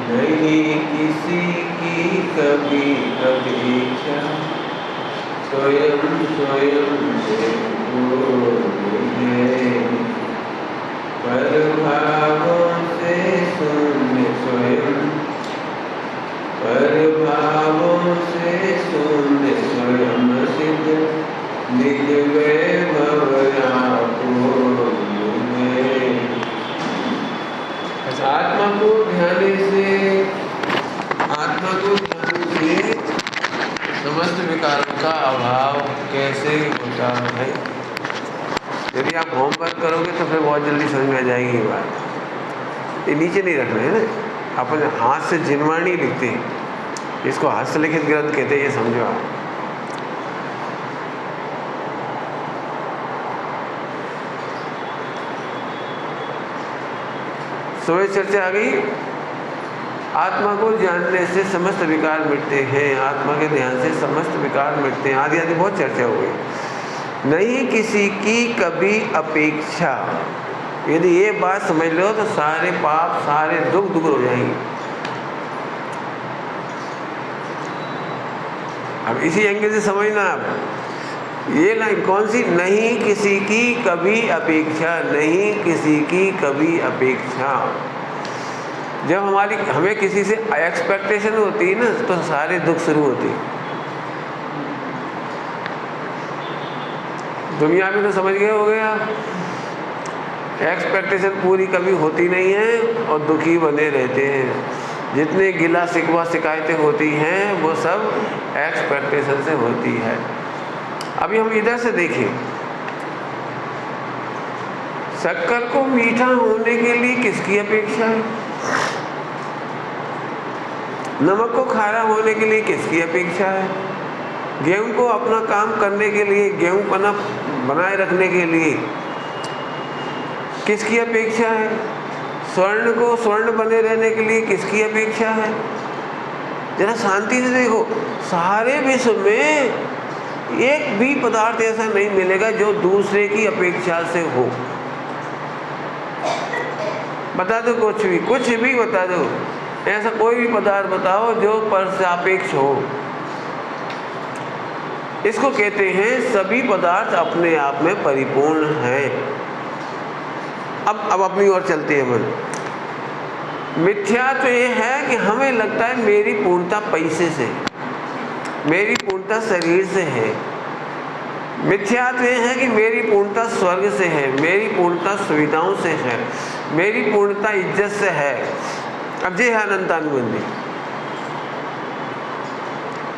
नहीं किसी की कभी अपेक्षा, स्वयं स्वयं से पर भावों से शून्य स्वयं, पर भावों से शून्य स्वयं सिद्ध निज वैभव आपो आत्मा को ध्यान से, आत्मा को ध्यान से समस्त विकारों का अभाव कैसे होता है। यदि आप होमवर्क करोगे तो फिर बहुत जल्दी समझ में आ जाएगी ये बात। ये नीचे नहीं रखना है ना, अपन हाथ से जिनवाणी लिखते हैं, इसको हस्तलिखित ग्रंथ कहते हैं, ये समझो आप। तो चर्चा आ गई। आत्मा को जानने से समस्त विकार मिटते हैं, आत्मा के ध्यान से समस्त विकार मिटते हैं, आदि आदि बहुत चर्चा हो गई। नहीं किसी की कभी अपेक्षा, यदि ये बात समझ लो तो सारे पाप सारे दुख दूर हो जाएंगे। अब इसी एंगल से समझना आप, ये लाइन कौन सी, नहीं किसी की कभी अपेक्षा, नहीं किसी की कभी अपेक्षा। जब हमें किसी से एक्सपेक्टेशन होती है ना तो सारे दुख शुरू होते हैं। दुनिया में तो समझ गए हो गए आप, एक्सपेक्टेशन पूरी कभी होती नहीं है और दुखी बने रहते हैं। जितने गिला शिकवा शिकायतें होती हैं वो सब एक्सपेक्टेशन से होती है। अभी हम इधर से देखें, शक्कर को मीठा होने के लिए किसकी अपेक्षा है, नमक को खारा होने के लिए किसकी अपेक्षा है, गेहूं को अपना काम करने के लिए, गेहूं पना बनाए रखने के लिए किसकी अपेक्षा है, स्वर्ण को स्वर्ण बने रहने के लिए किसकी अपेक्षा है। जरा शांति से देखो, सारे विश्व में एक भी पदार्थ ऐसा नहीं मिलेगा जो दूसरे की अपेक्षा से हो। बता दो, कुछ भी बता दो, ऐसा कोई भी पदार्थ बताओ जो पर सापेक्ष हो। इसको कहते हैं सभी पदार्थ अपने आप में परिपूर्ण हैं। अब अपनी ओर चलते हैं मन। मिथ्या तो ये है कि हमें लगता है मेरी पूर्णता पैसे से, मेरी पूर्णता शरीर से है, मिथ्यात्व ये है कि मेरी पूर्णता स्वर्ग से है, मेरी पूर्णता सुविधाओं से है, मेरी पूर्णता इज्जत से है। अब ये है अनंतानुबंधी।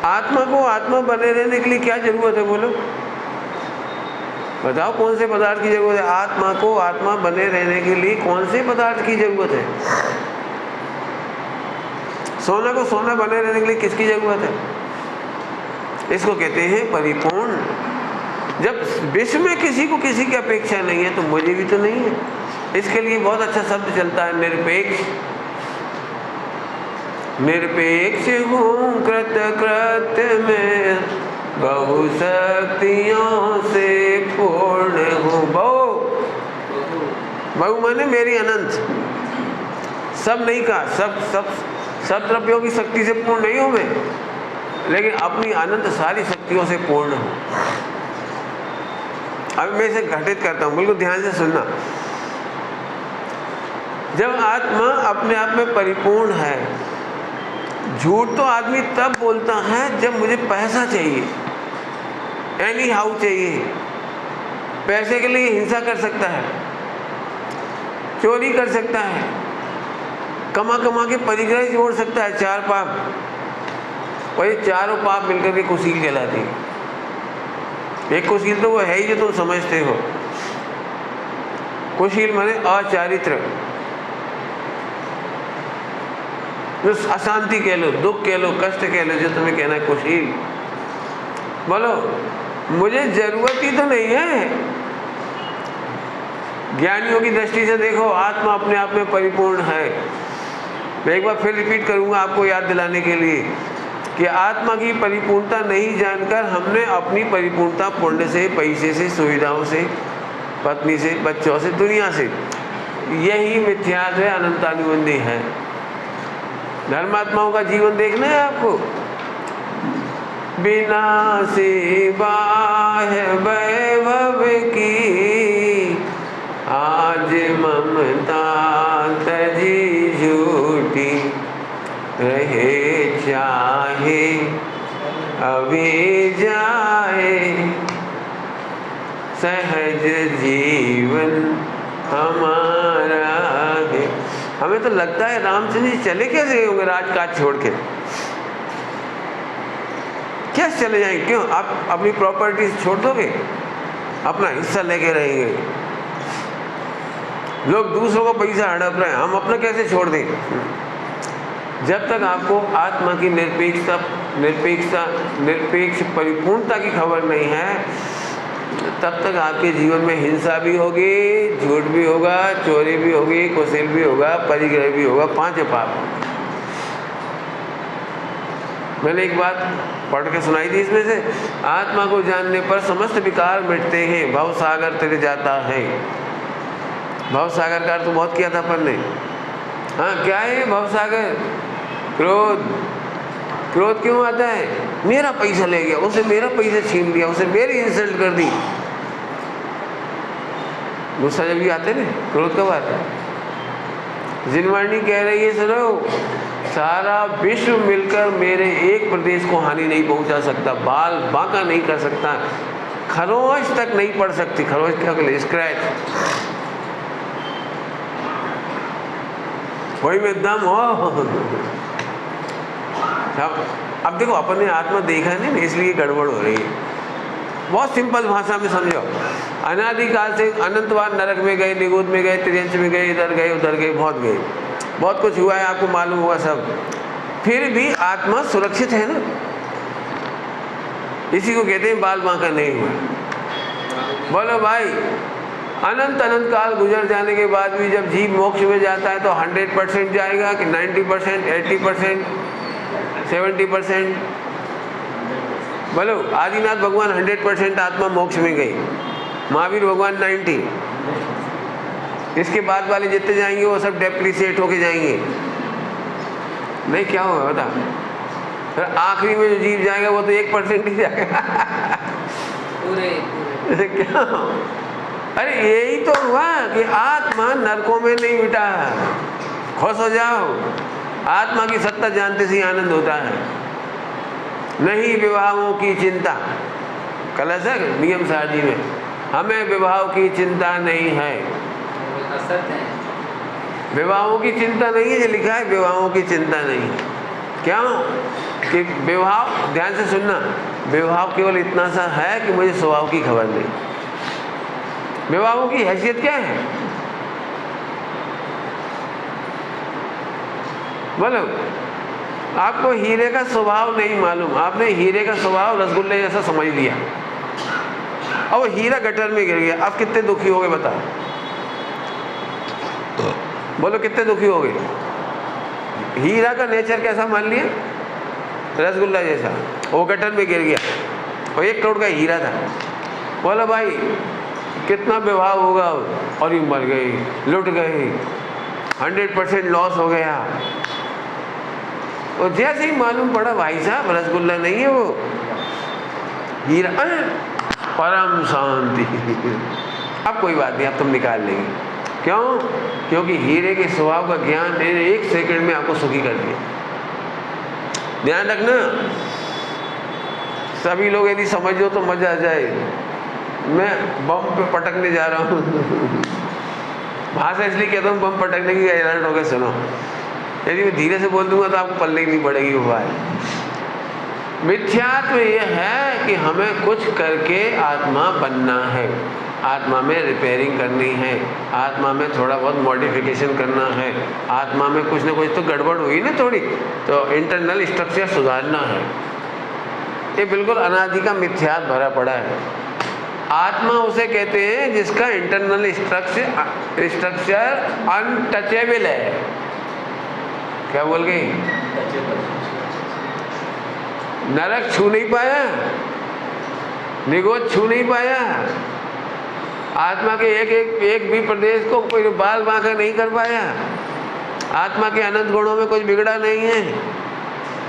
आत्मा को आत्मा बने रहने के लिए क्या जरूरत है बोलो? बताओ कौन से पदार्थ की जरूरत है? आत्मा को आत्मा बने रहने के लिए कौन से पदार्थ की जरूरत है? सोना को सोना बने रहने के लिए किसकी जरूरत है? इसको कहते हैं परिपूर्ण। जब विश्व में किसी को किसी की अपेक्षा नहीं है तो मुझे भी तो नहीं है। इसके लिए बहुत अच्छा शब्द चलता है, निरपेक्ष। निरपेक्ष हूँ कृत कृत्य में, बहु शक्तियों से पूर्ण हूँ। बहु माने मेरी अनंत, सब नहीं कहा, सब द्रव्यों की शक्ति से पूर्ण नहीं हूँ मैं, लेकिन अपनी अनंत सारी शक्तियों से पूर्ण हूँ। अब मैं इसे घटित करता हूँ, बिल्कुल ध्यान से सुनना। जब आत्मा अपने आप में परिपूर्ण है, झूठ तो आदमी तब बोलता है जब मुझे पैसा चाहिए, एनी हाउ चाहिए। पैसे के लिए हिंसा कर सकता है, चोरी कर सकता है, कमा कमा के परिग्रह जोड़ सकता है, 4 पाप। और ये चारों पाप मिलकर के कुशील कहलाती है। एक कुशील तो वो है ही जो तुम समझते हो। कुशील माने अचारित्र, जो अशांति कह लो, दुख कह लो, कष्ट कह लो, जो तुम्हें कहना है कुशील। बोलो मुझे जरूरत ही तो नहीं है। ज्ञानियों की दृष्टि से देखो, आत्मा अपने आप में परिपूर्ण है। मैं एक बार फिर रिपीट करूंगा आपको याद दिलाने के लिए कि आत्मा की परिपूर्णता नहीं जानकर हमने अपनी परिपूर्णता पुण्य से, पैसे से, सुविधाओं से, पत्नी से, बच्चों से, दुनिया से, यही मिथ्यात्व है, अनंतानुबंधी है। धर्मात्माओं का जीवन देखना है आपको। विनाशी बाह्य वैभव की, आज ममता तजी झूठी, रहे चाहे अभी जाए, सहज जीवन हमारा है। हमें तो लगता है रामचंद्र जी चले कैसे गए होंगे राजकाज छोड़ के? क्या चले जाएंगे? क्यों? आप अपनी प्रॉपर्टीज छोड़ दोगे, अपना हिस्सा लेके रहेंगे। लोग दूसरों को पैसा हड़प रहे हैं, हम अपना कैसे छोड़ दें? जब तक आपको आत्मा की निरपेक्ष परिपूर्णता की खबर नहीं है, तब तक आपके जीवन में हिंसा भी होगी, झूठ भी होगा, चोरी भी होगी, कुशील भी होगा, परिग्रह भी होगा, 5 पाप। मैंने एक बात पढ़ के सुनाई थी इसमें से, आत्मा को जानने पर समस्त विकार मिटते हैं, भव सागर तर जाता है। भव सागर का अर्थ तो बहुत किया था अपन ने। हाँ, क्या है भव सागर? क्रोध। क्रोध क्यों आता है? मेरा पैसा ले गया, उसे मेरा पैसा छीन लिया, उसे मेरी इंसल्ट कर दी। गुस्सा जब भी आते ना, क्रोध कब आता है? जिनवाणी कह रही है, सुनो, सारा विश्व मिलकर मेरे एक प्रदेश को हानि नहीं पहुंचा सकता, बाल बांका नहीं कर सकता, खरोंच तक नहीं पड़ सकती। खरोंच क्या कहते? स्क्रैच। वही में दम हो। अब देखो, अपन ने आत्मा देखा नहीं, इसलिए गड़बड़ हो रही है। बहुत सिंपल भाषा में समझो। अनादिकाल से अनंतवार नरक में गए, निगुद में गए, त्रियंच में गए, इधर गए, उधर गए, बहुत कुछ हुआ है, आपको मालूम होगा सब। फिर भी आत्मा सुरक्षित है ना। इसी को कहते हैं बाल बांका नहीं हुआ। बोलो भाई, अनंत काल गुजर जाने के बाद भी जब जीव मोक्ष में जाता है तो 100% जाएगा कि 90%, 80%, 70%? बोलो, आदिनाथ भगवान 100% आत्मा मोक्ष में गई, महावीर भगवान 90। इसके बाद वाले जितने जाएंगे वो सब डेप्रिसिएट होके जाएंगे। नहीं, क्या होगा बता? फिर आखिरी में जो जीव जाएगा वो तो 1% ही जाएगा। पूरे क्या? अरे यही तो हुआ कि आत्मा नरकों में नहीं मिटा। खुश हो जाओ, आत्मा की सत्ता जानते से ही आनंद होता है। नहीं विवाहों की चिंता, कलश है नियम सारणी में, हमें विवाह की चिंता नहीं है। विवाहों की चिंता नहीं है, ये लिखा है विवाहों की चिंता नहीं है। क्यों? कि विवाह, ध्यान से सुनना, विवाह केवल इतना सा है कि मुझे स्वभाव की खबर नहीं। विवाहों की हैसियत क्या है? बोलो, आपको हीरे का स्वभाव नहीं मालूम, आपने हीरे का स्वभाव रसगुल्ले जैसा समझ लिया और वो हीरा गटर में गिर गया, आप कितने दुखी हो गए बताओ? बोलो कितने दुखी हो गए? हीरा का नेचर कैसा मान लिया? रसगुल्ला जैसा, वो गटर में गिर गया और 1 करोड़ का हीरा था। बोलो भाई कितना विवाह होगा, और ये मर गए, लुट गए, 100% लॉस हो गया। और जैसे ही मालूम पड़ा भाई साहब रसगुल्ला नहीं है वो हीरा, परम शांति। अब कोई बात नहीं, अब तुम निकाल लेंगे। क्यों? क्योंकि हीरे के स्वभाव का ज्ञान ने 1 सेकंड में आपको सुखी कर दिया। ध्यान रखना, सभी लोग यदि समझो तो मजा आ जाए। मैं बम पे पटकने जा रहा हूँ भाषा इसलिए कहता हूँ बम पटकने की, अलर्ट होकर सुनो। यदि मैं धीरे से बोल दूंगा तो आपको पल्ले ही नहीं पड़ेगी वो बात। मिथ्यात्व यह है कि हमें कुछ करके आत्मा बनना है, आत्मा में रिपेयरिंग करनी है, आत्मा में थोड़ा बहुत मॉडिफिकेशन करना है, आत्मा में कुछ ना कुछ तो गड़बड़ हुई ना थोड़ी, तो इंटरनल स्ट्रक्चर सुधारना है। ये बिल्कुल अनादि का मिथ्यात्व भरा पड़ा है। आत्मा उसे कहते हैं जिसका इंटरनल स्ट्रक्चर अनटचेबल है। क्या बोल गई? नरक छू नहीं पाया, निगोद छू नहीं पाया, आत्मा के एक भी प्रदेश को कोई बाल बांका नहीं कर पाया, आत्मा के अनंत गुणों में कुछ बिगड़ा नहीं है,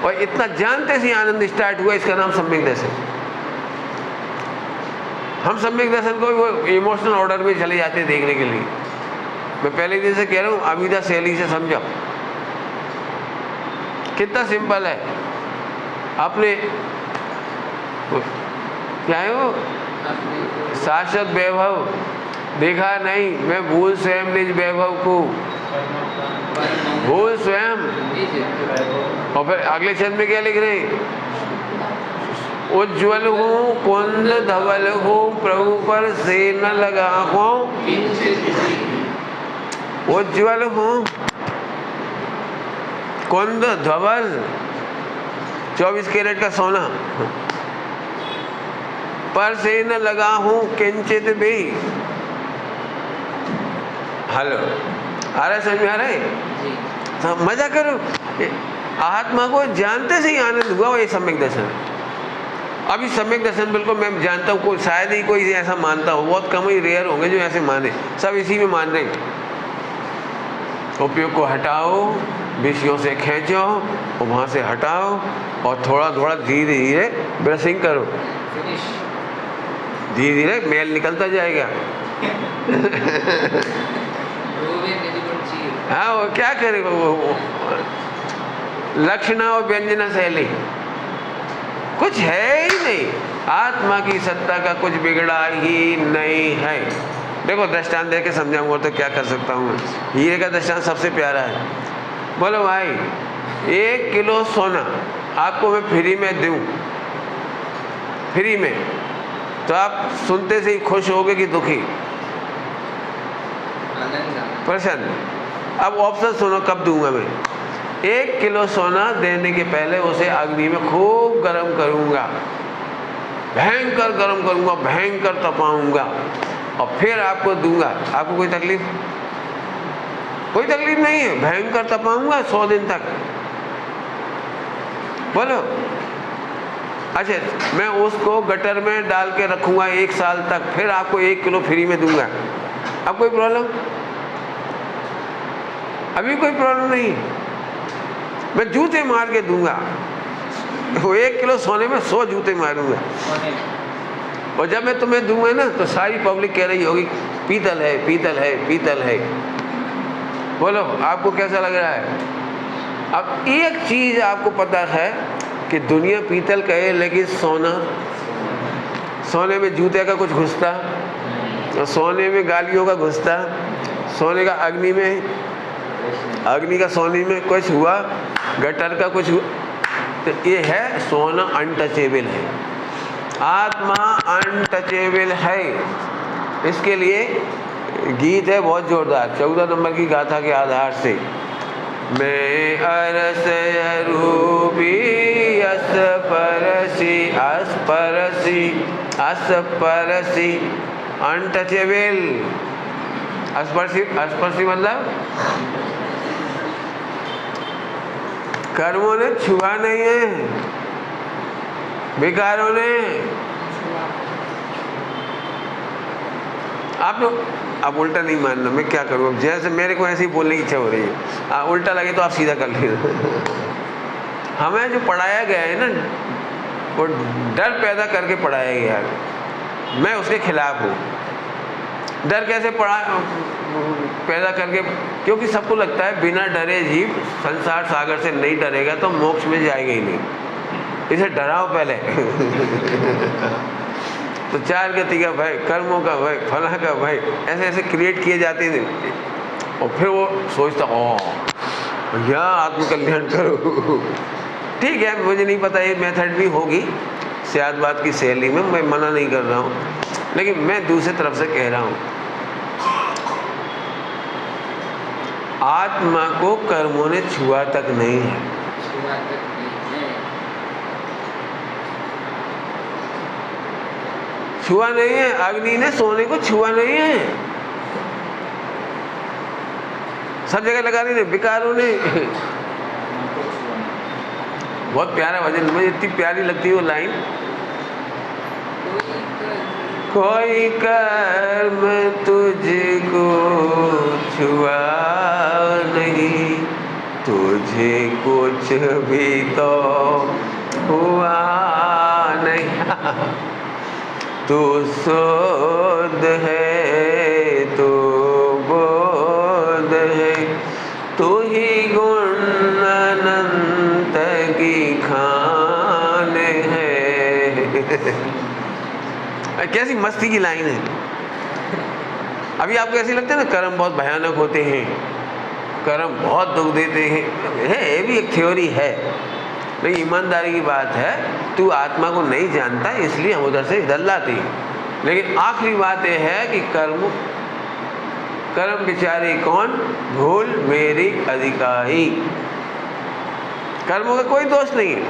और इतना जानते से आनंद स्टार्ट हुआ। इसका नाम सम्यक दर्शन। हम सम्यक दर्शन को वो इमोशनल ऑर्डर में चले जाते हैं देखने के लिए। मैं पहले दिन से कह रहा हूँ, अविदा शैली से समझो, कितना सिंपल है। आपने क्या है वो शाश्वत वैभव देखा नहीं, मैं भूल स्वयं निज वैभव को, भूल स्वयं। और फिर अगले छंद में क्या लिख रहे हैं? उज्ज्वल हूँ कुंद धवल हूँ, प्रभु पर से न लगा हूँ। उज्ज्वल हूँ कुंद धवल, 24 कैरेट का सोना, पर से न लगा हूँ किंचित भी। हेलो, आ रहा है? समझ में आ रहा है? तो मजा करो। आत्मा को जानते से ही आनंद हुआ, वो ये सम्यक दर्शन। अभी सम्यक दर्शन बिल्कुल मैं जानता हूँ, कोई शायद ही कोई ऐसा मानता हो, बहुत कम ही रेयर होंगे जो ऐसे माने, सब इसी में मान रहे हैं। उपयोग को हटाओ, विषयों से खींचो और वहाँ से हटाओ, और थोड़ा थोड़ा धीरे धीरे ब्रशिंग करो, धीरे धीरे मेल निकलता जाएगा। हाँ, वो क्या करे, वो लक्षणा और व्यंजना शैली कुछ है ही नहीं। आत्मा की सत्ता का कुछ बिगड़ा ही नहीं है। देखो दृष्टांत दे के समझाऊंगा तो क्या कर सकता हूँ। हीरे का दृष्टांत सबसे प्यारा है। बोलो भाई 1 किलो सोना आपको मैं फ्री में दूँ, फ्री में, तो आप सुनते से ही खुश होगे कि दुखी? प्रसन्न। अब ऑप्शन सुनो कब दूंगा मैं। 1 किलो सोना देने के पहले उसे अग्नि में खूब गर्म करूंगा, भयंकर गर्म करूंगा, भयंकर तपाऊंगा, और फिर आपको दूंगा। आपको कोई तकलीफ? कोई तकलीफ नहीं है। भयंकर तपाऊंगा 100 दिन तक। बोलो अच्छा, मैं उसको गटर में डाल के रखूंगा 1 साल तक, फिर आपको 1 किलो फ्री में दूंगा। अब कोई प्रॉब्लम? अभी कोई प्रॉब्लम नहीं। मैं जूते मार के दूंगा, वो 1 किलो सोने में 100 जूते मारूंगा। और जब मैं तुम्हें दूंगा ना तो सारी पब्लिक कह रही होगी पीतल है, पीतल है, पीतल है। बोलो आपको कैसा लग रहा है? अब एक चीज आपको पता है कि दुनिया पीतल कहे लेकिन सोना सोने में जूते का कुछ घुसता, सोने में गालियों का घुसता, सोने का अग्नि में, अग्नि का सोने में कुछ हुआ, गटर का कुछ हुआ। तो ये है सोना अनटचेबल है, आत्मा अनटचेबल है। इसके लिए गीत है बहुत जोरदार 14 नंबर की गाथा के आधार से। मैं अरस रूपी अस्परसी अस्परसी अस्परसी अनटचेबल। अस्पर्शी, अस्पर्शी मतलब कर्मों ने छुआ नहीं है, विकारों ने। आप लोग अब उल्टा नहीं मानना, मैं क्या करूँ अब, जैसे मेरे को ऐसे ही बोलने की इच्छा हो रही है। उल्टा लगे तो आप सीधा कर लीजिए। हमें जो पढ़ाया गया है ना, वो डर पैदा करके पढ़ाया गया है। मैं उसके खिलाफ हूँ। डर कैसे पैदा करके? क्योंकि सबको लगता है बिना डरे जीव संसार सागर से नहीं डरेगा तो मोक्ष में जाएगा ही नहीं, इसे डराओ पहले। तो चार गति का भय, कर्मों का भय, फला का भय, ऐसे ऐसे क्रिएट किए जाते हैं। और फिर वो सोचता ओ भैया आत्मकल्याण करो। ठीक है, मुझे नहीं पता ये मेथड भी होगी सियादबाद की शैली में, मैं मना नहीं कर रहा हूँ, लेकिन मैं दूसरी तरफ से कह रहा हूँ आत्मा को कर्मों ने छुआ तक नहीं है। छुआ नहीं है, अग्नि ने सोने को छुआ नहीं है। सब जगह लगा रही है विकारों ने। बहुत प्यारा भजन, मुझे इतनी प्यारी लगती है वो लाइन। कोई कर्म तुझको छुआ नहीं, तुझे कुछ भी तो हुआ नहीं। तू शुद्ध है, तू बोध है, तू ही गुण अनंत की खान है। कैसी मस्ती की लाइन है। अभी आपको ऐसे लगता है ना कर्म बहुत भयानक होते हैं, कर्म बहुत दुख देते हैं, ये भी एक थ्योरी है, लेकिन ईमानदारी की बात है तू आत्मा को नहीं जानता इसलिए हम उधर से इधर लाते हैं। लेकिन आखिरी बात यह है कि कर्म बिचारे कौन, भूल मेरी अधिकारी। कर्मों का कोई दोष नहीं है,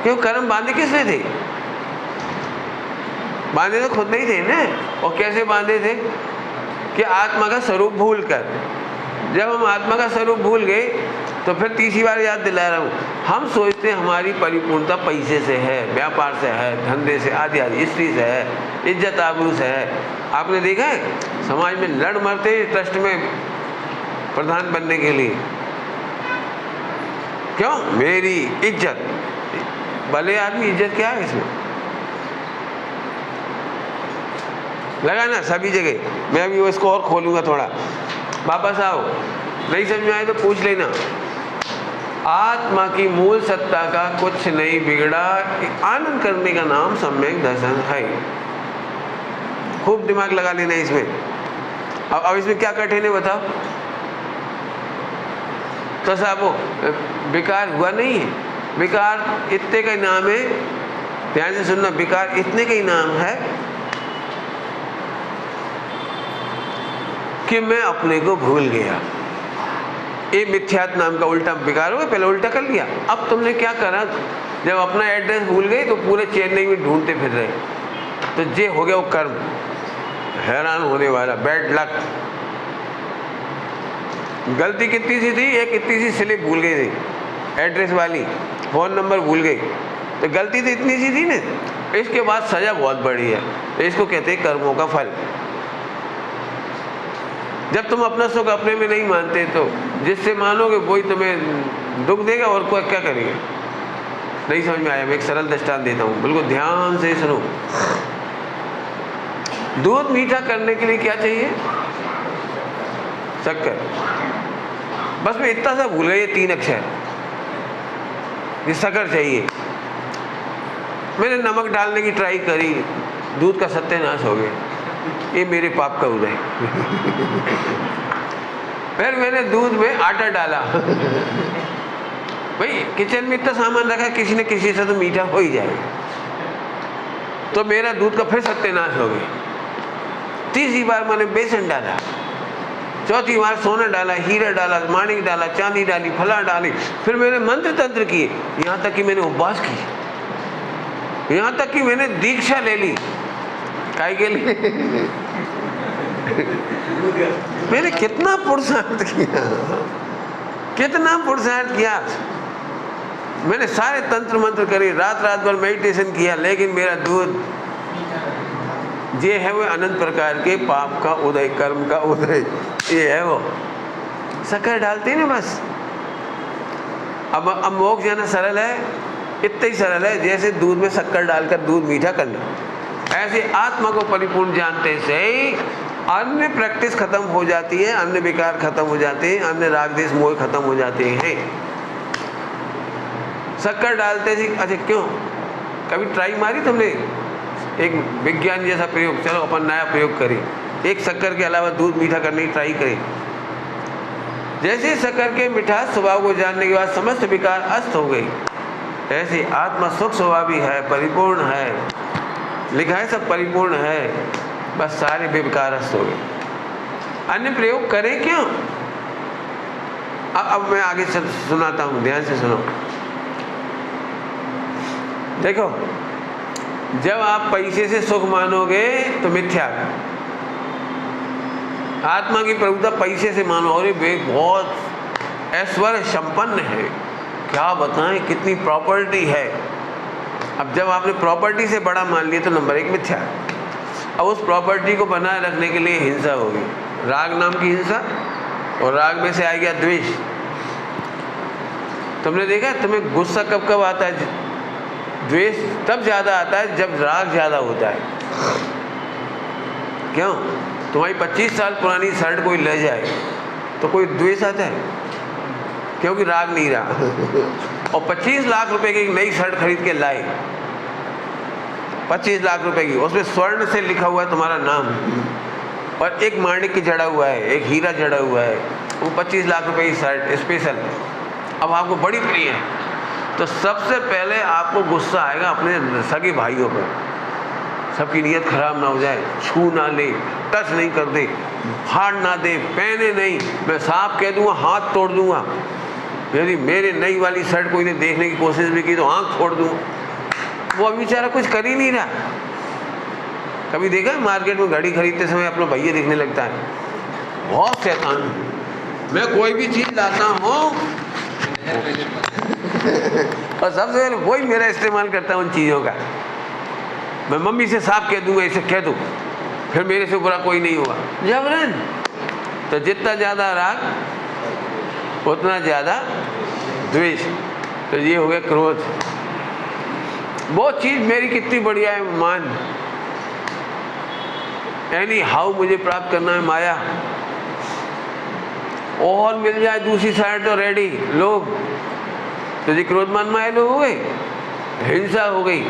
क्यों कर्म बांधे किसने थे? बांधे तो खुद नहीं थे ना। और कैसे बांधे थे? कि आत्मा का स्वरूप भूल कर। जब हम आत्मा का स्वरूप भूल गए तो फिर तीसरी बार याद दिला रहा हूँ, हम सोचते हैं हमारी परिपूर्णता पैसे से है, व्यापार से है, धंधे से, आदि आदि, स्त्री से है, इज्जत आबरू से है। आपने देखा है समाज में लड़ मरते हैं ट्रस्ट में प्रधान बनने के लिए। क्यों? मेरी इज्जत। भले आदमी, इज्जत क्या है इसमें? लगा ना सभी जगह। मैं अभी वो इसको और खोलूंगा थोड़ा, वापस आओ, नहीं समझ में आए तो पूछ लेना। आत्मा की मूल सत्ता का कुछ नहीं बिगड़ा, आनंद करने का नाम सम्यक दर्शन है। खूब दिमाग लगा लेना इसमें। अब इसमें क्या कठिन है बताओ? तो साहब विकार हुआ नहीं है, विकार इतने का नाम है, ध्यान से सुनना, विकार इतने का ही नाम है कि मैं अपने को भूल गया। ये मिथ्यात्व नाम का उल्टा विकार होगा, पहले उल्टा कर लिया। अब तुमने क्या करा, जब अपना एड्रेस भूल गए तो पूरे चेन्नई में ढूंढते फिर रहे, तो ये हो गया वो कर्म। हैरान होने वाला, बैड लक। गलती कितनी सी थी, एक इतनी सी स्लिप भूल गई थी, एड्रेस वाली, फ़ोन नंबर भूल गई, तो गलती तो इतनी सी थी ना। इसके बाद सज़ा बहुत बड़ी है, तो इसको कहते हैं कर्मों का फल। जब तुम अपना सुख अपने में नहीं मानते तो जिससे मानोगे वही तुम्हें दुख देगा, और कोई क्या करेगा? नहीं समझ में आया? मैं एक सरल दृष्टांत देता हूँ, बिल्कुल ध्यान से सुनो। दूध मीठा करने के लिए क्या चाहिए? शक्कर। बस मैं इतना सा भूल गया, 3 अक्षर, ये शक्कर चाहिए। मैंने नमक डालने की ट्राई करी, दूध का सत्यानाश हो गया, ये मेरे पाप का उदय। फिर मैंने दूध में आटा डाला। भाई किचन में इतना सामान रखा, किसी न किसी से तो मीठा हो ही जाएगा, तो मेरा दूध का फिर सत्यानाश हो गया। तीसरी बार मैंने बेसन डाला, चौथी बार सोना डाला, हीरा डाला, माणिक डाला, चांदी डाली, फला डाली। फिर मैंने मंत्र तंत्र किए, यहाँ तक कि मैंने उपवास की, यहाँ तक कि मैंने दीक्षा ले ली। काय के लिए? मैंने कितना पुरुषार्थ किया, कितना पुरुषार्थ किया। मैंने सारे तंत्र मंत्र करे, रात रात भर मेडिटेशन किया, लेकिन मेरा दूध ये है वो अनंत प्रकार के पाप का उदय, कर्म का उदय, ये है वो। शक्कर डालते हैं ना बस। अब मोक्ष जाना सरल है, इतना ही सरल है जैसे दूध में शक्कर डालकर दूध मीठा करना। ऐसे आत्मा को परिपूर्ण जानते से ही अन्य प्रैक्टिस खत्म हो जाती है, अन्य विकार खत्म हो जाते हैं, अन्य राग देश मोह खत्म हो जाते हैं। शक्कर डालते थी, अच्छा क्यों? कभी ट्राई मारी तुमने? एक विज्ञान जैसा प्रयोग, चलो अपन नया प्रयोग करें, एक शक्कर के अलावा दूध मीठा करने की ट्राई करें। जैसे शक्कर के मिठास स्वभाव को जानने के बाद समस्त विकार अस्त हो गई, ऐसे आत्मा सुख स्वभावी है, परिपूर्ण है, लिखा है सब परिपूर्ण है, बस सारे विकार अस्त हो गए। अन्य प्रयोग करें क्यों? अब मैं आगे सुनाता हूँ, ध्यान से सुनो। देखो, जब आप पैसे से सुख मानोगे तो मिथ्या, आत्मा की प्रभुता पैसे से मानो, अरे वे बहुत ऐश्वर्य संपन्न है, क्या बताएं कितनी प्रॉपर्टी है। अब जब आपने प्रॉपर्टी से बड़ा मान लिया तो नंबर एक मिथ्या। अब उस प्रॉपर्टी को बनाए रखने के लिए हिंसा होगी, राग नाम की हिंसा, और राग में से आ गया द्वेष। तुमने देखा तुम्हें गुस्सा कब कब आता है? द्वेष तब ज़्यादा आता है जब राग ज़्यादा होता है। क्यों? तुम्हारी 25 साल पुरानी शर्ट कोई ले जाए तो कोई द्वेष आता है, क्योंकि राग नहीं रहा। और 25 लाख रुपए की एक नई शर्ट खरीद के लाए, 25 लाख रुपए की, उसमें स्वर्ण से लिखा हुआ है तुम्हारा नाम, और एक माणिक जड़ा हुआ है, एक हीरा जड़ा हुआ है, वो 25 लाख रुपए की शर्ट स्पेशल, अब आपको बड़ी प्रिय है, तो सबसे पहले आपको गुस्सा आएगा अपने सगे भाइयों पर। सबकी नीयत खराब ना हो जाए, छू ना ले, टच नहीं कर दे, फाड़ ना दे, पहने नहीं, मैं साफ कह दूंगा, हाथ तोड़ दूंगा। यदि मेरे नई वाली शर्ट कोई ने देखने की कोशिश भी की तो आंख फोड़ दूंगा। वो अभी बेचारा कुछ कर ही नहीं रहा। कभी देखा मार्केट में घड़ी खरीदते समय अपना भैया दिखने लगता है, बहुत शैतान। मैं कोई भी चीज़ लाता हूँ और सबसे पहले वही मेरा इस्तेमाल करता हूँ उन चीज़ों का। मैं मम्मी से साफ कह दूंगा, इसे कह दूँ, फिर मेरे से बुरा कोई नहीं होगा, जबरन। तो जितना ज़्यादा राग उतना ज़्यादा द्वेष, तो ये हो गया क्रोध। वो चीज़ मेरी कितनी बढ़िया है, मान, एनी हाउ मुझे प्राप्त करना है माया, और मिल जाए दूसरी साइड तो रेडी लोग। तो जी क्रोधमान माया लोग हो गए, हिंसा हो गई।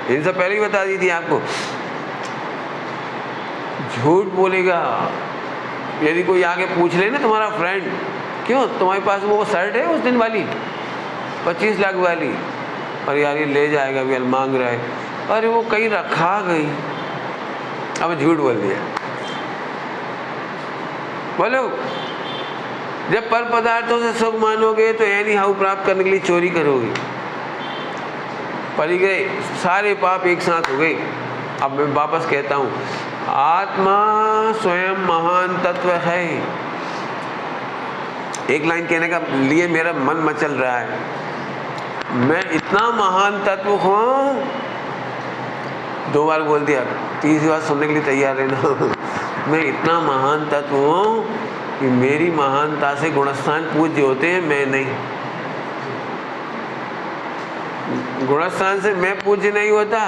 हिंसा पहले ही बता दी थी आपको। झूठ बोलेगा, यदि कोई आगे पूछ ले ना तुम्हारा फ्रेंड, क्यों तुम्हारे पास वो शर्ट है उस दिन वाली 25 लाख वाली, और यार ये ले जाएगा, भी मांग रहा है, अरे वो कहीं रखा गई, अब झूठ बोल दिया। बोलो, जब पर पदार्थों से सुख मानोगे तो एनी हाउ प्राप्त करने के लिए चोरी करोगे, परिग्रह, सारे पाप एक साथ हो गए। अब मैं वापस कहता हूँ, आत्मा स्वयं महान तत्व है। एक लाइन कहने का लिए मेरा मन मचल रहा है, मैं इतना महान तत्व हूँ, 2 बार बोल दिया, तीसरी बार सुनने के लिए तैयार रहना। मैं इतना महान तत्व हूँ कि मेरी महानता से गुणस्थान पूज्य होते हैं, मैं नहीं। गुणस्थान से मैं पूज्य नहीं होता।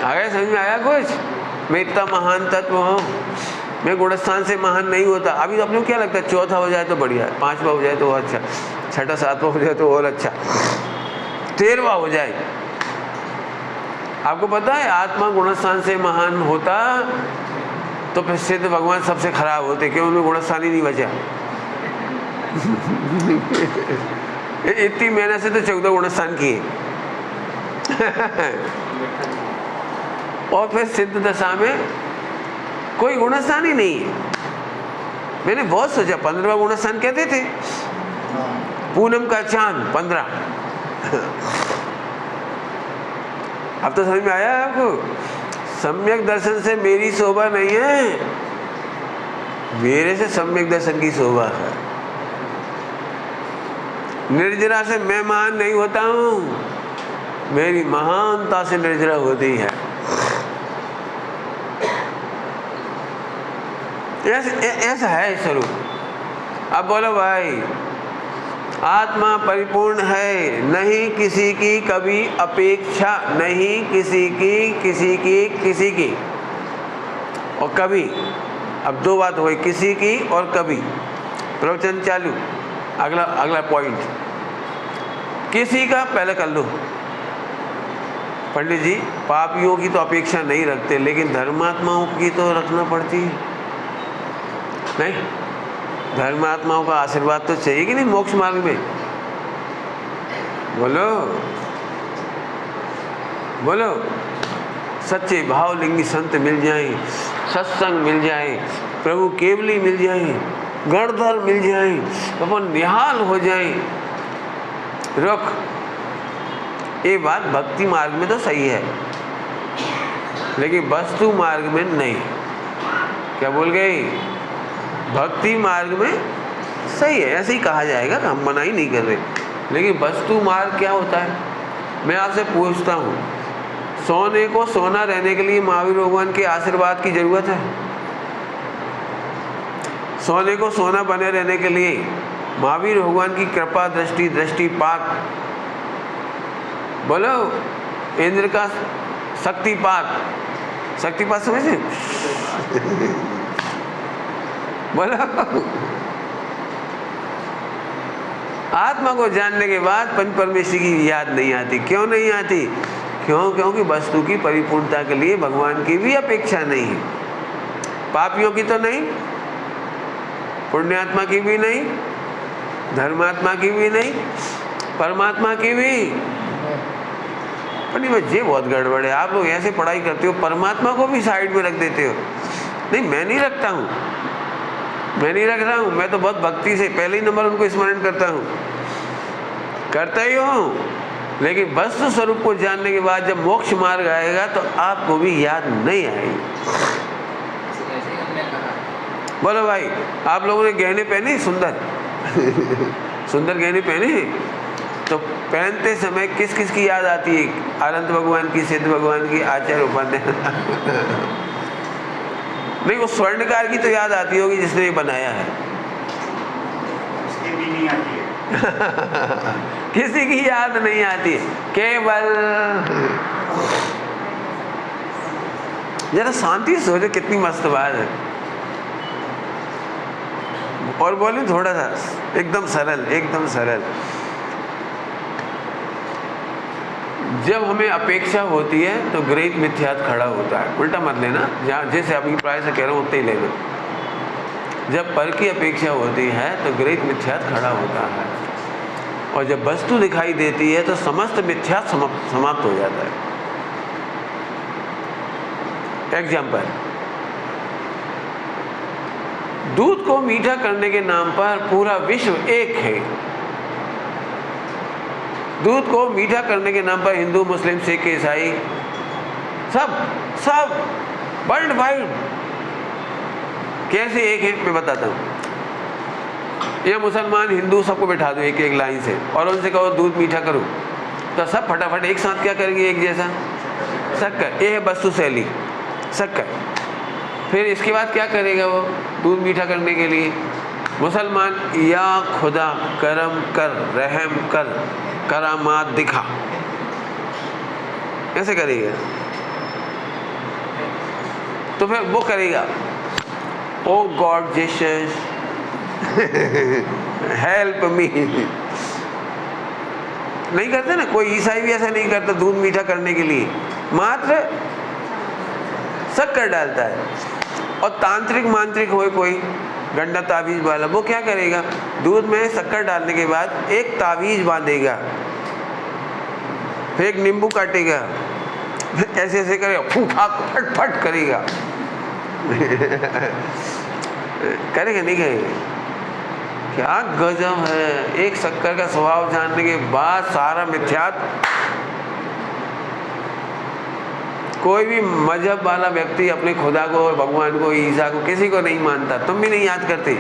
आया समझ में आया कुछ? मैं इतना महान तत्व हूँ, मैं गुणस्थान से महान नहीं होता। अभी अपने को क्या लगता है, चौथा हो जाए तो बढ़िया है, 5वां हो जाए तो अच्छा, 6वां 7वां हो जाए तो और अच्छा, 13वां हो जाए, आपको पता है आत्मा गुणस्थान से महान होता तो फिर सिद्ध भगवान सबसे खराब होते, क्यों? उनमें गुणस्थान ही नहीं बचा। इतनी मेहनत से तो 14 गुणस्थान किए। और फिर सिद्ध दशा में कोई गुणस्थान ही नहीं है। मैंने बहुत सोचा, 15वां गुणस्थान कहते थे, पूनम का चांद 15। अब तो समझ में आया आपको? सम्यक दर्शन से मेरी शोभा नहीं है, मेरे से सम्यक दर्शन की शोभा है। निर्जरा से मैं महान नहीं होता हूँ, मेरी महानता से निर्जरा होती है। ऐसा है स्वरूप। अब बोलो भाई, आत्मा परिपूर्ण है, नहीं किसी की कभी अपेक्षा, नहीं किसी की और कभी। अब दो बात हुई, किसी की और कभी। प्रवचन चालू। अगला पॉइंट, किसी का पहले कर लो। पंडित जी, पापियों की तो अपेक्षा नहीं रखते, लेकिन धर्मात्माओं की तो रखना पड़ती है, नहीं? धर्मात्माओं का आशीर्वाद तो चाहिए कि नहीं मोक्ष मार्ग में? बोलो बोलो। सच्चे भावलिंगी संत मिल जाएं, सत्संग मिल जाए, प्रभु केवली मिल जाए, गणधर मिल जाए, अपन निहाल हो जाए। रुक, ये बात भक्ति मार्ग में तो सही है, लेकिन वस्तु मार्ग में नहीं। क्या बोल गई? भक्ति मार्ग में सही है, ऐसे ही कहा जाएगा, हम मना ही नहीं कर रहे, लेकिन वस्तु मार्ग क्या होता है? मैं आपसे पूछता हूँ, सोने को सोना रहने के लिए महावीर भगवान के आशीर्वाद की जरूरत है? सोने को सोना बने रहने के लिए महावीर भगवान की कृपा दृष्टि, दृष्टिपात, बोलो, इंद्र का शक्तिपात, शक्तिपात समझे? बोलो। आत्मा को जानने के बाद पंच परमेश्वर की याद नहीं आती। क्यों नहीं आती? क्योंकि वस्तु की परिपूर्णता के लिए भगवान की भी अपेक्षा नहीं है। पापियों की तो नहीं, पुण्यात्मा की भी नहीं, धर्मात्मा की भी नहीं, परमात्मा की भी। पंडित जी बहुत गड़बड़ है, आप लोग ऐसे पढ़ाई करते हो, परमात्मा को भी साइड में रख देते हो। नहीं, मैं नहीं रखता हूँ, मैं नहीं रख रहा हूँ। मैं तो बहुत भक्ति से पहले ही नंबर उनको स्मरण करता हूँ, करता ही हूँ, लेकिन वस्तु स्वरूप को जानने के बाद जब मोक्ष मार्ग आएगा तो आपको भी याद नहीं आएगी। बोलो भाई, आप लोगों ने गहने पहने सुंदर सुंदर गहने पहने, तो पहनते समय किस किस की याद आती है? अनंत भगवान की, सिद्ध भगवान की, आचार्य उपाध्याय नहीं, वो स्वर्णकार की तो याद आती होगी जिसने ये बनाया है। उसकी भी नहीं आती है। किसी की याद नहीं आती है, केवल जरा शांति से सोचो, कितनी मस्त बात है। और बोलूं थोड़ा सा, एकदम सरल, एकदम सरल। जब हमें अपेक्षा होती है तो ग्रहित मिथ्यात्व खड़ा होता है। उल्टा मत लेना, जहाँ जैसे अभिप्राय से कह रहा हूँ उतना ही लेना। जब पर की अपेक्षा होती है तो ग्रहित मिथ्यात्व खड़ा होता है, और जब वस्तु दिखाई देती है तो समस्त मिथ्यात्व समाप्त हो जाता है। एग्जाम्पल, दूध को मीठा करने के नाम पर पूरा विश्व एक है। दूध को मीठा करने के नाम पर हिंदू, मुस्लिम, सिख, ईसाई सब वर्ल्ड वाइड कैसे एक है मैं बताता हूँ। ये मुसलमान, हिंदू सबको बैठा दो एक एक लाइन से और उनसे कहो दूध मीठा करो, तो सब फटाफट एक साथ क्या करेंगे? एक जैसा शक्कर। ये है वस्तु शैली, शक्कर। फिर इसके बाद क्या करेगा वो दूध मीठा करने के लिए? मुसलमान, या खुदा करम कर, रहम कर, करामात दिखा, कैसे करेगा? तो फिर वो करेगा, ओ गॉड जीसस हेल्प मी। नहीं करते ना, कोई ईसाई भी ऐसा नहीं करता दूध मीठा करने के लिए। मात्र शक्कर डालता है। और तांत्रिक मांत्रिक हो कोई गंडा ताबीज वाला, वो क्या करेगा, दूध में शक्कर डालने के बाद एक ताबीज बांधेगा, फिर एक नींबू काटेगा, फिर ऐसे ऐसे करेगा, फूफा फट फट करेगा करेगा नहीं करेगा? क्या गजब है। एक शक्कर का स्वभाव जानने के बाद सारा मिथ्यात्व। कोई भी मजहब वाला व्यक्ति अपने खुदा को, भगवान को, ईसा को, किसी को नहीं मानता। तुम भी नहीं याद करते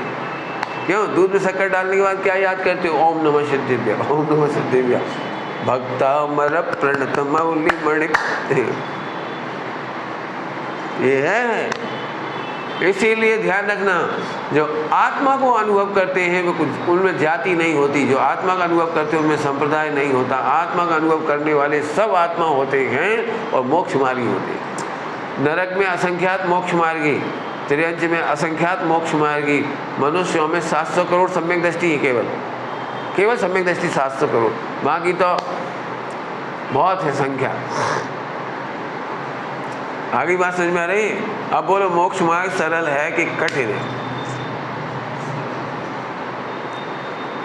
क्यों? दूध में शक्कर डालने के बाद क्या याद करते हो? ओम नमः सिद्धिभ्य, ओम नमः सिद्धिभ्य, भक्तामर प्रणत मौलि मणि। ये है। इसीलिए ध्यान रखना, जो आत्मा को अनुभव करते हैं वो कुछ, उनमें जाति नहीं होती। जो आत्मा का अनुभव करते हैं उनमें संप्रदाय नहीं होता। आत्मा का अनुभव करने वाले सब आत्मा होते हैं और मोक्ष मार्गी होते हैं। नरक में असंख्यात मोक्ष मार्गी, त्रियंच में असंख्यात मोक्ष मार्गी, मनुष्यों में 700 करोड़ सम्यक दृष्टि है। केवल सम्यक दृष्टि 700 करोड़, बाकी तो बहुत है संख्या। आगे बात समझ में आ रही? अब बोलो, मोक्ष मार्ग सरल है कि कठिन है?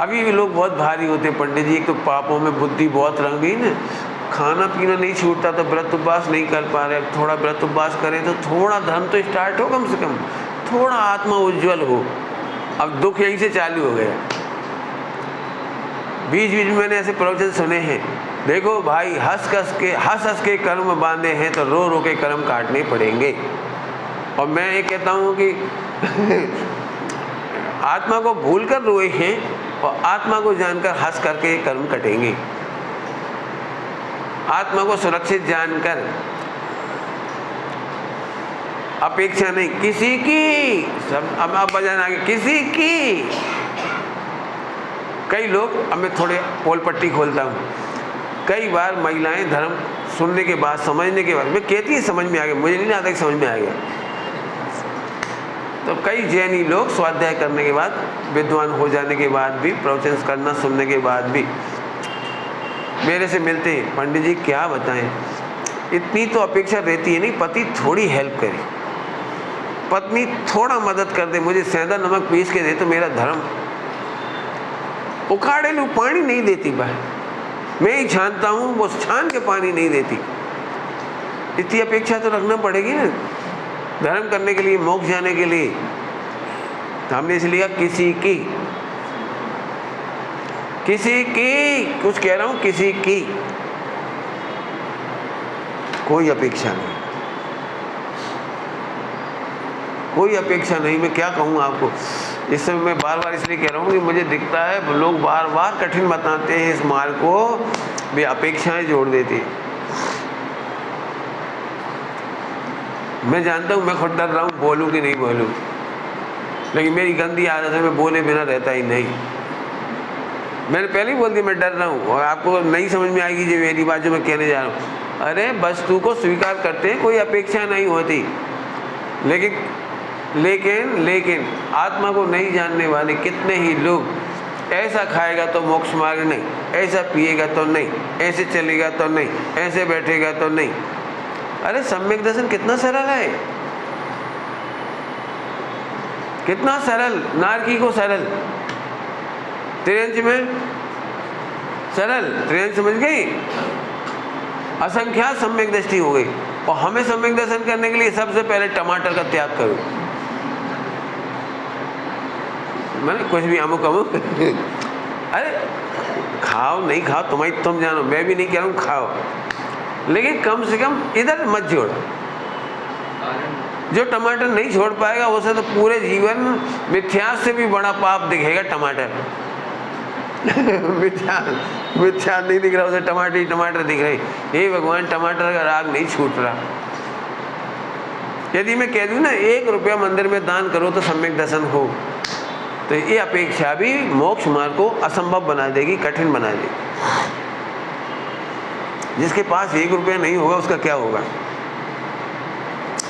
अभी भी लोग बहुत भारी होते हैं पंडित जी। एक तो पापों में बुद्धि बहुत रंगीन है, खाना पीना नहीं छूटता तो व्रत उपवास नहीं कर पा रहे। थोड़ा व्रत उपवास करें तो थोड़ा धर्म तो स्टार्ट हो, कम से कम थोड़ा आत्मा उज्जवल हो। अब दुख यहीं से चालू हो गया। बीच बीच में मैंने ऐसे प्रवचन सुने हैं, देखो भाई, हंस हंस के कर्म बांधे हैं तो रो रो के कर्म काटने पड़ेंगे। और मैं ये कहता हूँ कि आत्मा को भूल कर रोए हैं और आत्मा को जानकर हंस करके कर्म कटेंगे। आत्मा को सुरक्षित जानकर, अपेक्षा नहीं किसी की, सब अब आप बजाना आगे, किसी की। कई लोग, अब मैं थोड़े पोल पट्टी खोलता हूँ, कई बार महिलाएं धर्म सुनने के बाद, समझने के बाद, मैं कहती है समझ में आ गया, मुझे नहीं आता कि समझ में आ गया। तो कई जैनी लोग स्वाध्याय करने के बाद, विद्वान हो जाने के बाद भी, प्रवचन करना सुनने के बाद भी मेरे से मिलते हैं, पंडित जी क्या बताएं, इतनी तो अपेक्षा रहती है नहीं, पति थोड़ी हेल्प करे, पत्नी थोड़ा मदद कर दे, मुझे सेंधा नमक पीस के दे तो मेरा धर्म। उखाड़े लूँ, पानी नहीं देती भाई, मैं ही छानता हूँ, वो छान के पानी नहीं देती। इतनी अपेक्षा तो रखना पड़ेगी ना धर्म करने के लिए, मोक्ष जाने के लिए। तो हमने इसलिए किसी की, कुछ कह रहा हूँ, किसी की कोई अपेक्षा नहीं, कोई अपेक्षा नहीं। मैं क्या कहूँ आपको, इस समय मैं बार बार इसलिए कह रहा हूँ कि मुझे दिखता है लोग बार बार कठिन बताते हैं इस मार्ग को, वे अपेक्षाएं जोड़ देते हैं। मैं जानता हूँ, मैं खुद डर रहा हूँ बोलूँ कि नहीं बोलूँ, लेकिन मेरी गंदी आदत है, मैं बोले बिना रहता ही नहीं। मैंने पहले ही बोल दिया मैं डर रहा हूँ, और आपको नहीं समझ में आएगी जो मेरी बात जो मैं कहने जा रहा हूँ। अरे वस्तु को स्वीकार करते हैं, कोई अपेक्षा नहीं होती, लेकिन आत्मा को नहीं जानने वाले कितने ही लोग, ऐसा खाएगा तो मोक्ष मार्ग नहीं, ऐसा पिएगा तो नहीं, ऐसे चलेगा तो नहीं, ऐसे बैठेगा तो नहीं। अरे सम्यक दर्शन कितना सरल है, कितना सरल, नारकी को सरल, त्रियंच में सरल, त्रियंच समझ गई, असंख्यात सम्यक दृष्टि हो गई। और हमें सम्यक दर्शन करने के लिए सबसे पहले टमाटर का त्याग करो। मैंने कुछ भी अमुक अरे खाओ नहीं खाओ तुम जानो, मैं भी नहीं कह रहा हूँ खाओ, लेकिन कम से कम इधर मत जोड़ो। जो टमाटर नहीं छोड़ पाएगा उसे तो पूरे जीवन मिथ्या से भी बड़ा पाप दिखेगा टमाटर। मिथ्या नहीं दिख रहा, उसे टमाटर दिख रहे। हे भगवान, टमाटर का राग नहीं छूट रहा। यदि मैं कह दूं ना 1 रुपया मंदिर में दान करो तो सम्यक दर्शन हो, तो ये अपेक्षा भी मोक्ष मार्ग को असंभव बना देगी, कठिन बना देगी। जिसके पास 1 रुपया नहीं होगा उसका क्या होगा,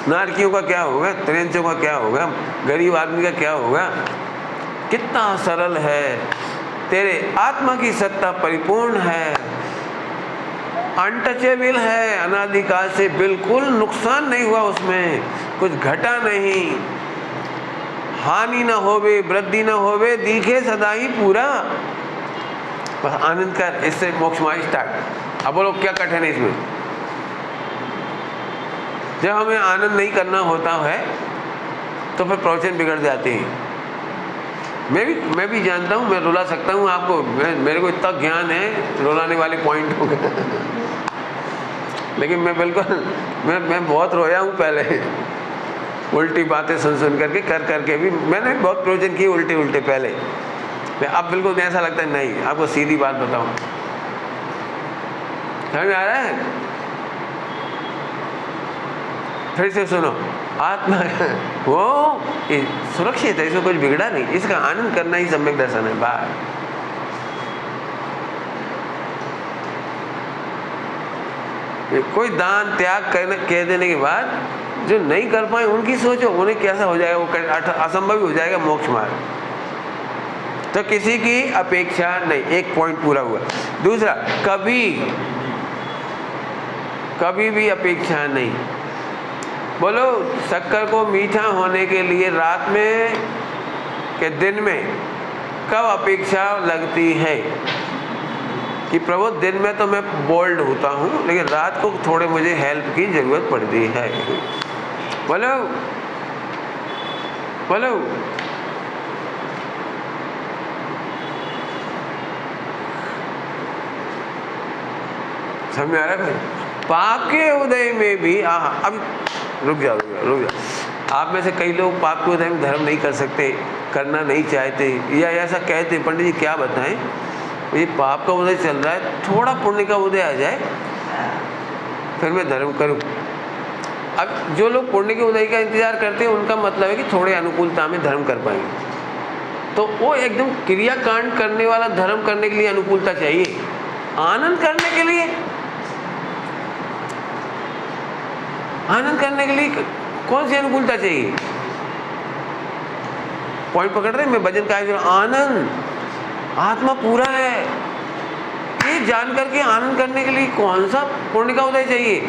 नारकियों का क्या होगा, त्रियंचों का क्या होगा, गरीब आदमी का क्या होगा। कितना सरल है, तेरे आत्मा की सत्ता परिपूर्ण है। अनटचेबल है, अनादिकाल से बिल्कुल नुकसान नहीं हुआ, उसमें कुछ घटा नहीं, हानि न होवे, वृद्धि न होवे, दिखे सदा ही पूरा। बस आनंद कर, इससे मोक्ष मार्ग स्टार्ट। अब बोलो क्या कठिन है इसमें? जब हमें आनंद नहीं करना होता है तो फिर प्रवचन बिगड़ जाते हैं। मैं भी जानता हूँ, मैं रुला सकता हूँ आपको, मेरे को इतना ज्ञान है रुलाने वाले पॉइंट हो गए लेकिन मैं बिल्कुल मैं बहुत रोया हूँ पहले, उल्टी बातें सुन करके करके भी मैंने बहुत प्रवचन किए उल्टे पहले। अब बिल्कुल ऐसा लगता है नहीं, आपको सीधी बात बताऊँ, समझ में आ रहा है? फिर से सुनो, आत्मा वो सुरक्षित है, इसमें कुछ बिगड़ा नहीं, इसका आनंद करना ही सम्यक दर्शन है। बात कोई दान त्याग कह देने के बाद जो नहीं कर पाए उनकी सोचो, उन्हें कैसा हो जाएगा, वो असंभव ही हो जाएगा मोक्ष मार्ग। तो किसी की अपेक्षा नहीं, एक पॉइंट पूरा हुआ। दूसरा, कभी भी अपेक्षा नहीं। बोलो, शक्कर को मीठा होने के लिए रात में के दिन में कब अपेक्षा लगती है कि प्रभु दिन में तो मैं बोल्ड होता हूँ लेकिन रात को थोड़े मुझे हेल्प की जरूरत पड़ती है। बोलो समझ में आ रहा है भाई? पाप के उदय में भी अब रुक जाओ। आप में से कई लोग पाप के उदय में धर्म नहीं कर सकते, करना नहीं चाहते, या ऐसा कहते पंडित जी क्या बताएं, ये पाप का उदय चल रहा है, थोड़ा पुण्य का उदय आ जाए फिर मैं धर्म करूं। अब जो लोग पुण्य के उदय का इंतजार करते हैं उनका मतलब है कि थोड़े अनुकूलता में धर्म कर पाएंगे। तो वो एकदम क्रियाकांड करने वाला धर्म करने के लिए अनुकूलता चाहिए, आनंद करने के लिए कौन सी अनुकूलता चाहिए? पॉइंट पकड़ रहे? मैं भजन का आनंद, आत्मा पूरा है, ये जान करके आनंद करने के लिए कौन सा पुण्य का उदय चाहिए?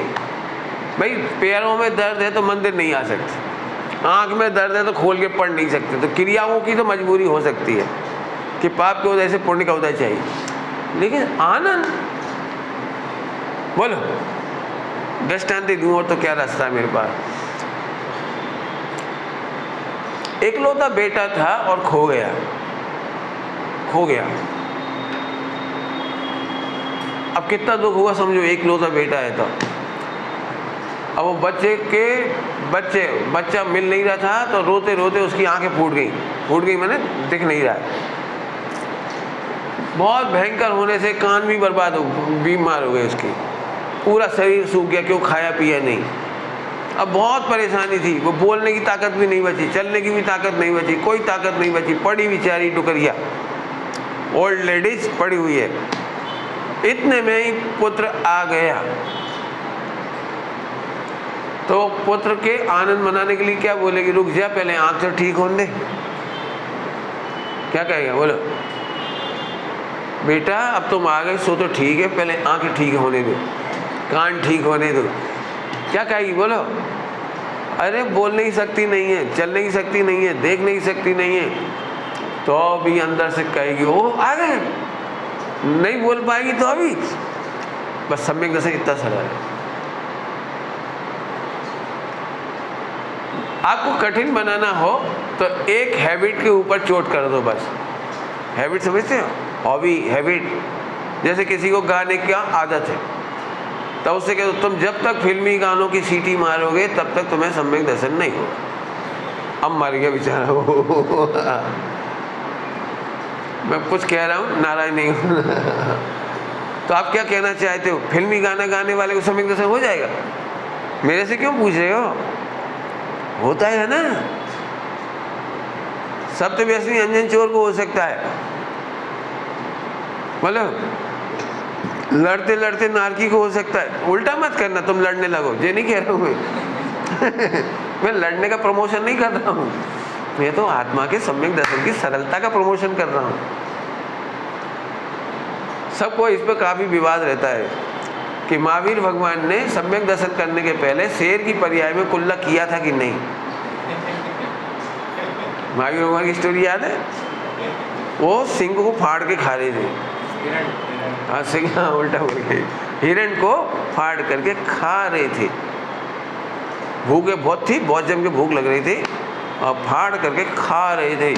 भाई पैरों में दर्द है तो मंदिर नहीं आ सकते, आंख में दर्द है तो खोल के पढ़ नहीं सकते, तो क्रियाओं की तो मजबूरी हो सकती है कि पाप के उदय से पुण्य का उदय चाहिए, लेकिन आनंद, बोलो दृष्टांत दूं और तो क्या रास्ता है मेरे पास। एकलौता बेटा था और खो गया। अब कितना दुख हुआ समझो, एकलौता बेटा है तो। अब वो बच्चा मिल नहीं रहा था तो रोते रोते उसकी आंखें फूट गई मैंने दिख नहीं रहा है। बहुत भयंकर होने से कान भी बर्बाद हो, बीमार हो गए, उसकी पूरा शरीर सूख गया, क्यों खाया पिया नहीं। अब बहुत परेशानी थी, वो बोलने की ताकत भी नहीं बची, चलने की भी ताकत नहीं बची, कोई ताकत नहीं बची, पड़ी बेचारी टुकरिया, ओल्ड लेडीज पड़ी हुई है। इतने में ही पुत्र आ गया, तो पुत्र के आनंद मनाने के लिए क्या बोलेगी, रुक जा पहले आंख तो ठीक होने दे। क्या कहेगा बोलो, बेटा अब तुम आ गए सो तो ठीक है, पहले आंखें ठीक होने दो, कान ठीक होने दो। क्या कहेगी बोलो? अरे बोल नहीं सकती नहीं है, चल नहीं सकती नहीं है, देख नहीं सकती नहीं है, तो भी अंदर से कहेगी ओ आ गए। नहीं बोल पाएगी तो अभी बस सम्यक दर्शन इतना सरल है। आपको कठिन बनाना हो तो एक हैबिट के ऊपर चोट कर दो बस। हैबिट समझते हो? Hobby, habit. जैसे किसी को गाने की आदत है तो उससे कहते तुम जब तक फिल्मी गानों की सीटी मारोगे तब तक तुम्हें सम्यक दर्शन नहीं होगा। अब मर गया बेचारा वो मैं कुछ कह रहा हूँ, नाराज नहीं हूँ तो आप क्या कहना चाहते हो? फिल्मी गाना गाने वाले को सम्यक दर्शन हो जाएगा? मेरे से क्यों पूछ रहे हो? होता है ना। सप्तव्यसनी अंजन चोर को हो सकता है, मतलब लड़ते लड़ते नारकी को हो सकता है। उल्टा मत करना, तुम लड़ने लगो, ये नहीं कह रहा हूँ मैं लड़ने का प्रमोशन नहीं कर रहा हूँ, मैं तो आत्मा के सम्यक दर्शन की सरलता का प्रमोशन कर रहा हूँ। सबको इस पर काफी विवाद रहता है, कि महावीर भगवान ने सम्यक दर्शन करने के पहले शेर की पर्याय में कुल्ला किया था कि नहीं? महावीर भगवान की स्टोरी याद है? वो सिंह को फाड़ के खा रहे थे। हाँ, सिंह, हाँ उल्टा बोल गए, हिरण को फाड़ करके खा रहे थे। भूखे बहुत थी, बहुत जम के भूख लग रही थी और फाड़ करके खा रहे थे,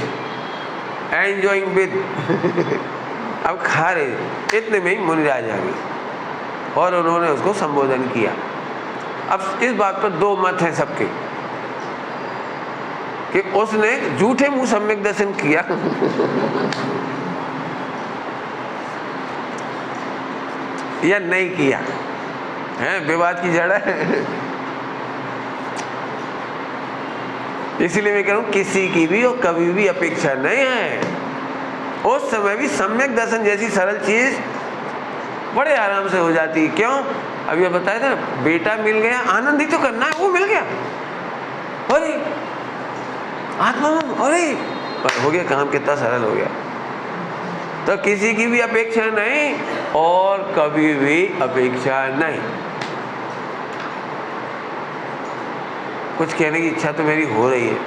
एंजॉइंग विद अब खा रहे थे। इतने में ही मुनिराज आ गए और उन्होंने उसको संबोधन किया। अब इस बात पर दो मत हैं सबके कि उसने झूठे मुंह सम्यक दर्शन किया या नहीं किया है, विवाद की जड़ है। इसीलिए मैं कह रहा हूं किसी की भी और कभी भी अपेक्षा नहीं है। उस समय भी सम्यक दर्शन जैसी सरल चीज बड़े आराम से हो जाती है। क्यों? अभी बताया था ना, बेटा मिल गया, आनंद ही तो करना है, वो मिल गया, अरे आत्मा, अरे हो गया काम, कितना सरल हो गया। तो किसी की भी अपेक्षा नहीं और कभी भी अपेक्षा नहीं। कुछ कहने की इच्छा तो मेरी हो रही है,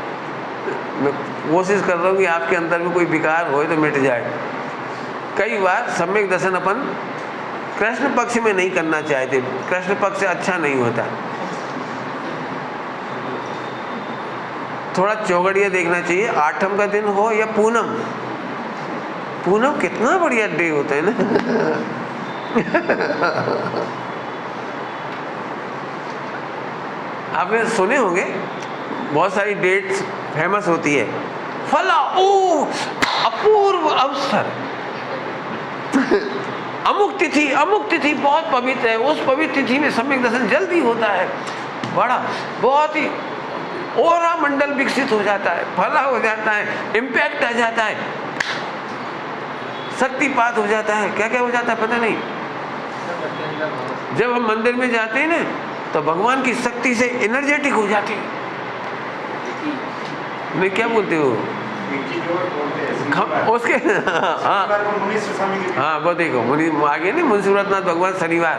मैं कोशिश कर रहा हूँ कि आपके अंदर में कोई विकार हो तो मिट जाए। कई बार सम्यक दर्शन अपन कृष्ण पक्ष में नहीं करना चाहते, कृष्ण पक्ष से अच्छा नहीं होता। थोड़ा चौगड़िया देखना चाहिए, आठम का दिन हो या पूनम। पूनम कितना बढ़िया डे होता है ना आपने सुने होंगे, बहुत सारी डेट्स फेमस होती है, फला ओ अपूर्व अवसर अमुक तिथि बहुत पवित्र है, उस पवित्र तिथि में सम्यक दर्शन जल्दी होता है, बड़ा बहुत ही ओरा मंडल विकसित हो जाता है, फला हो जाता है, इम्पैक्ट आ जाता है, शक्तिपात हो जाता है, क्या क्या हो जाता है पता नहीं। जब हम मंदिर में जाते हैं ना तो भगवान की शक्ति से एनर्जेटिक हो जाते हैं। मैं क्या बोलते हो उसके हाँ वो देखो मुनि आगे नहीं, मुंशीरनाथ भगवान शनिवार।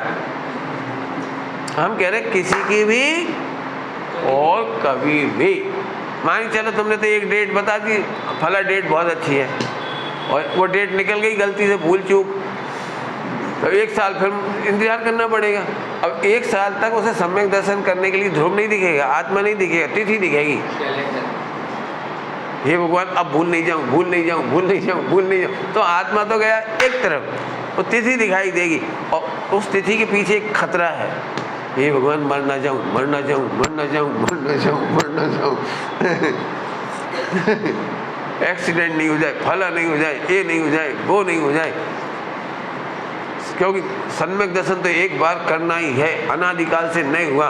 हम कह रहे किसी की भी और कभी भी, मान चलो तुमने तो एक डेट बता दी, फला डेट बहुत अच्छी है और वो डेट निकल गई गलती से, भूल चूक, तो एक साल फिर इंतजार करना पड़ेगा। अब एक साल तक उसे सम्यक दर्शन करने के लिए ध्रुव नहीं दिखेगा, आत्मा नहीं दिखेगा, तिथि दिखेगी। हे भगवान अब भूल नहीं जाऊं, तो आत्मा तो गया एक तरफ, वो तिथि दिखाई देगी और उस तिथि के पीछे एक खतरा है, हे भगवान मर ना जाऊं एक्सीडेंट नहीं हो जाए, फला नहीं हो जाए, ये नहीं हो जाए, वो नहीं हो जाए। क्योंकि सम्यक दर्शन तो एक बार करना ही है, अनादिकाल से नहीं हुआ।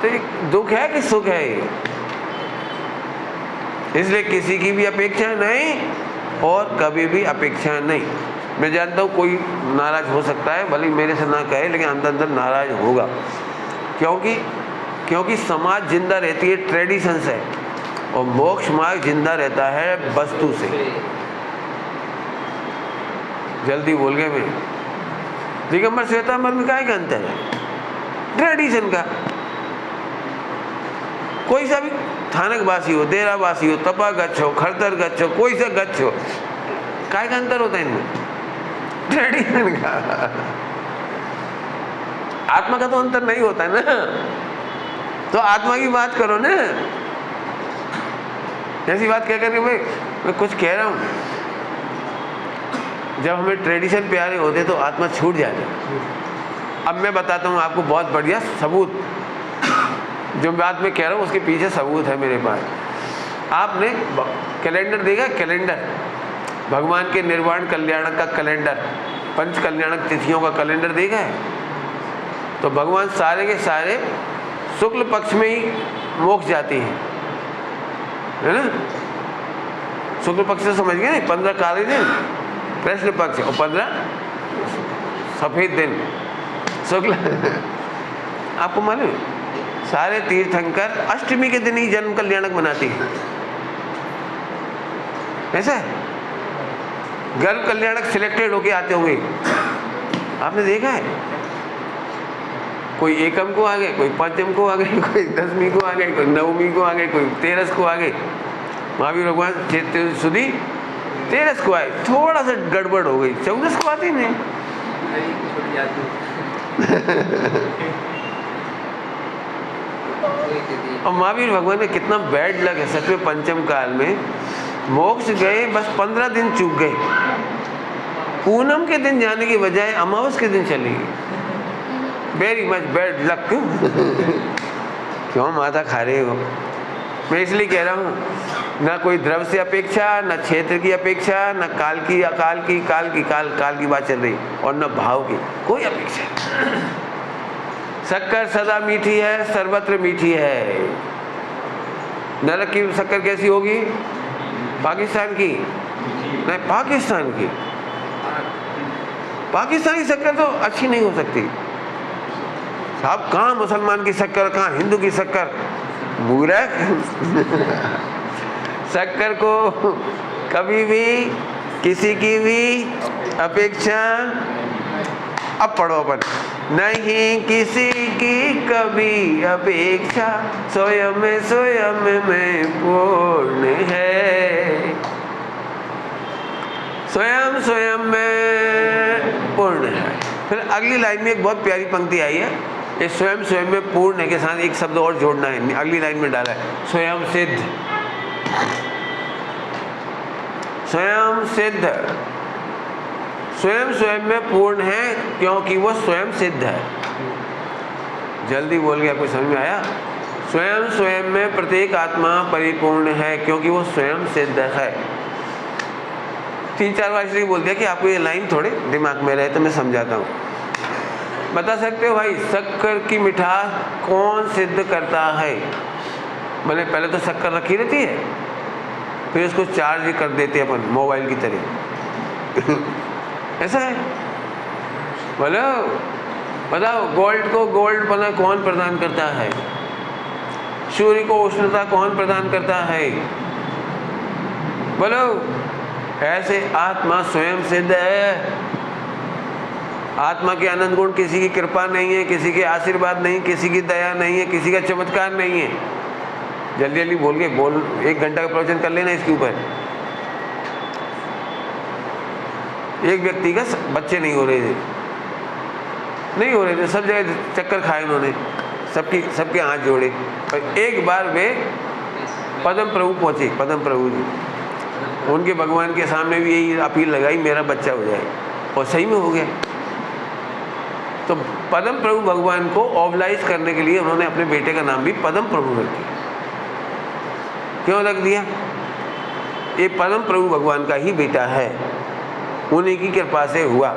तो एक दुख है कि सुख है? इसलिए किसी की भी अपेक्षा नहीं और कभी भी अपेक्षा नहीं। मैं जानता हूँ कोई नाराज हो सकता है, भले मेरे से ना कहे, लेकिन अंदर अंदर नाराज होगा। क्योंकि समाज जिंदा रहती है ट्रेडिशन से और मोक्ष मार्ग जिंदा रहता है वस्तु से। जल्दी बोल गए मैं। दिगंबर श्वेतांबर में क्या अंतर है? ट्रेडिशन का। कोई सा भी थानकवासी हो, देरावासी हो, तपा गच्छ हो, खरतर गच्छ हो, कोई सा गच्छ हो, काय का अंतर होता है इनमें? ट्रेडिशन का। आत्मा का तो अंतर नहीं होता है ना, तो आत्मा की बात करो ना। ऐसी बात क्या करके मैं कुछ कह रहा हूं। जब हमें ट्रेडिशन प्यारे होते तो आत्मा छूट जाती। अब मैं बताता हूँ आपको बहुत बढ़िया सबूत, जो बात मैं कह रहा हूँ उसके पीछे सबूत है मेरे पास। आपने कैलेंडर देखा? कैलेंडर भगवान के निर्वाण कल्याणक का कैलेंडर, पंच कल्याणक तिथियों का कैलेंडर देखा है? तो भगवान सारे के सारे शुक्ल पक्ष में ही मोक्ष जाती हैं, है ना? शुक्ल पक्ष से समझ गए ना, 15 काले दिन कृष्ण पक्ष और 15 सफेद दिन शुक्ल। आपको मालूम सारे तीर्थंकर अष्टमी के दिन ही जन्म कल्याणक मनाती है, ऐसा है? गर्भ कल्याणक सिलेक्टेड होके आते होंगे, आपने देखा है? कोई एकम को आ गए, कोई पंचम को आ गए, कोई दसवीं को आ गए, कोई नवमी को आ गए, कोई 13 को आ गए। महावीर भगवान चैत्र सुधी 13 को आए, थोड़ा सा गड़बड़ हो गई, 14 को आती नहीं। और महावीर भगवान ने कितना बैड लग है सच में। पंचम काल में मोक्ष गए, बस 15 दिन चूक गए। पूनम के दिन जाने की बजाय अमावस के दिन चली गई। Very much bad luck. क्यों माता खा रहे हो? मैं इसलिए कह रहा हूँ, ना कोई द्रव्य से अपेक्षा, ना क्षेत्र की अपेक्षा, ना काल की बात चल रही, और न भाव की कोई अपेक्षा। शक्कर सदा मीठी है, सर्वत्र मीठी है। नरक की शक्कर कैसी होगी? पाकिस्तान की नहीं, पाकिस्तान की। पाकिस्तान की शक्कर तो अच्छी नहीं हो सकती साहब। कहाँ मुसलमान की शक्कर, कहाँ हिंदू की शक्कर? मूर्ख। शक्कर को कभी भी किसी की भी अपेक्षा, अब पढ़ो अपन, नहीं किसी की कभी अपेक्षा, स्वयं में पूर्ण है। स्वयं में पूर्ण है। फिर अगली लाइन में एक बहुत प्यारी पंक्ति आई है, ये स्वयं में पूर्ण है के साथ एक शब्द और जोड़ना है, अगली लाइन में डाला है, स्वयं सिद्ध। स्वयं सिद्ध, स्वयं में पूर्ण है क्योंकि वो स्वयं सिद्ध है। जल्दी बोल गया, आपको समझ में आया? स्वयं में प्रत्येक आत्मा परिपूर्ण है क्योंकि वो स्वयं सिद्ध है। 3-4 बार इसलिए बोल दिया कि आपको ये लाइन थोड़े दिमाग में रहे तो मैं समझाता हूँ। बता सकते हो भाई, शक्कर की मिठास कौन सिद्ध करता है? मैंने पहले तो शक्कर रखी रहती है, फिर उसको चार्ज कर देते हैं अपन मोबाइल की तरह। ऐसा है? बोलो, बताओ, गोल्ड को गोल्ड पना कौन प्रदान करता है? सूर्य को उष्णता कौन प्रदान करता है? बोलो। ऐसे आत्मा स्वयं सिद्ध है। आत्मा के अनंत गुण, किसी की कृपा नहीं है, किसी के आशीर्वाद नहीं, किसी की दया नहीं है, किसी का चमत्कार नहीं है। जल्दी जल्दी बोल के बोल, 1 घंटा का प्रवचन कर लेना इसके ऊपर। एक व्यक्ति का बच्चे नहीं हो रहे थे, सब जगह चक्कर खाए उन्होंने, सबके हाथ जोड़े, और एक बार वे पद्म प्रभु पहुंचे, पद्म प्रभु जी। उनके भगवान के सामने भी यही अपील लगाई, मेरा बच्चा हो जाए, और सही में हो गया। तो पद्म प्रभु भगवान को ओवलाइज करने के लिए उन्होंने अपने बेटे का नाम भी पद्म प्रभु रख दिया। क्यों रख दिया? ये पद्म प्रभु भगवान का ही बेटा है, उन्हीं की कृपा से हुआ,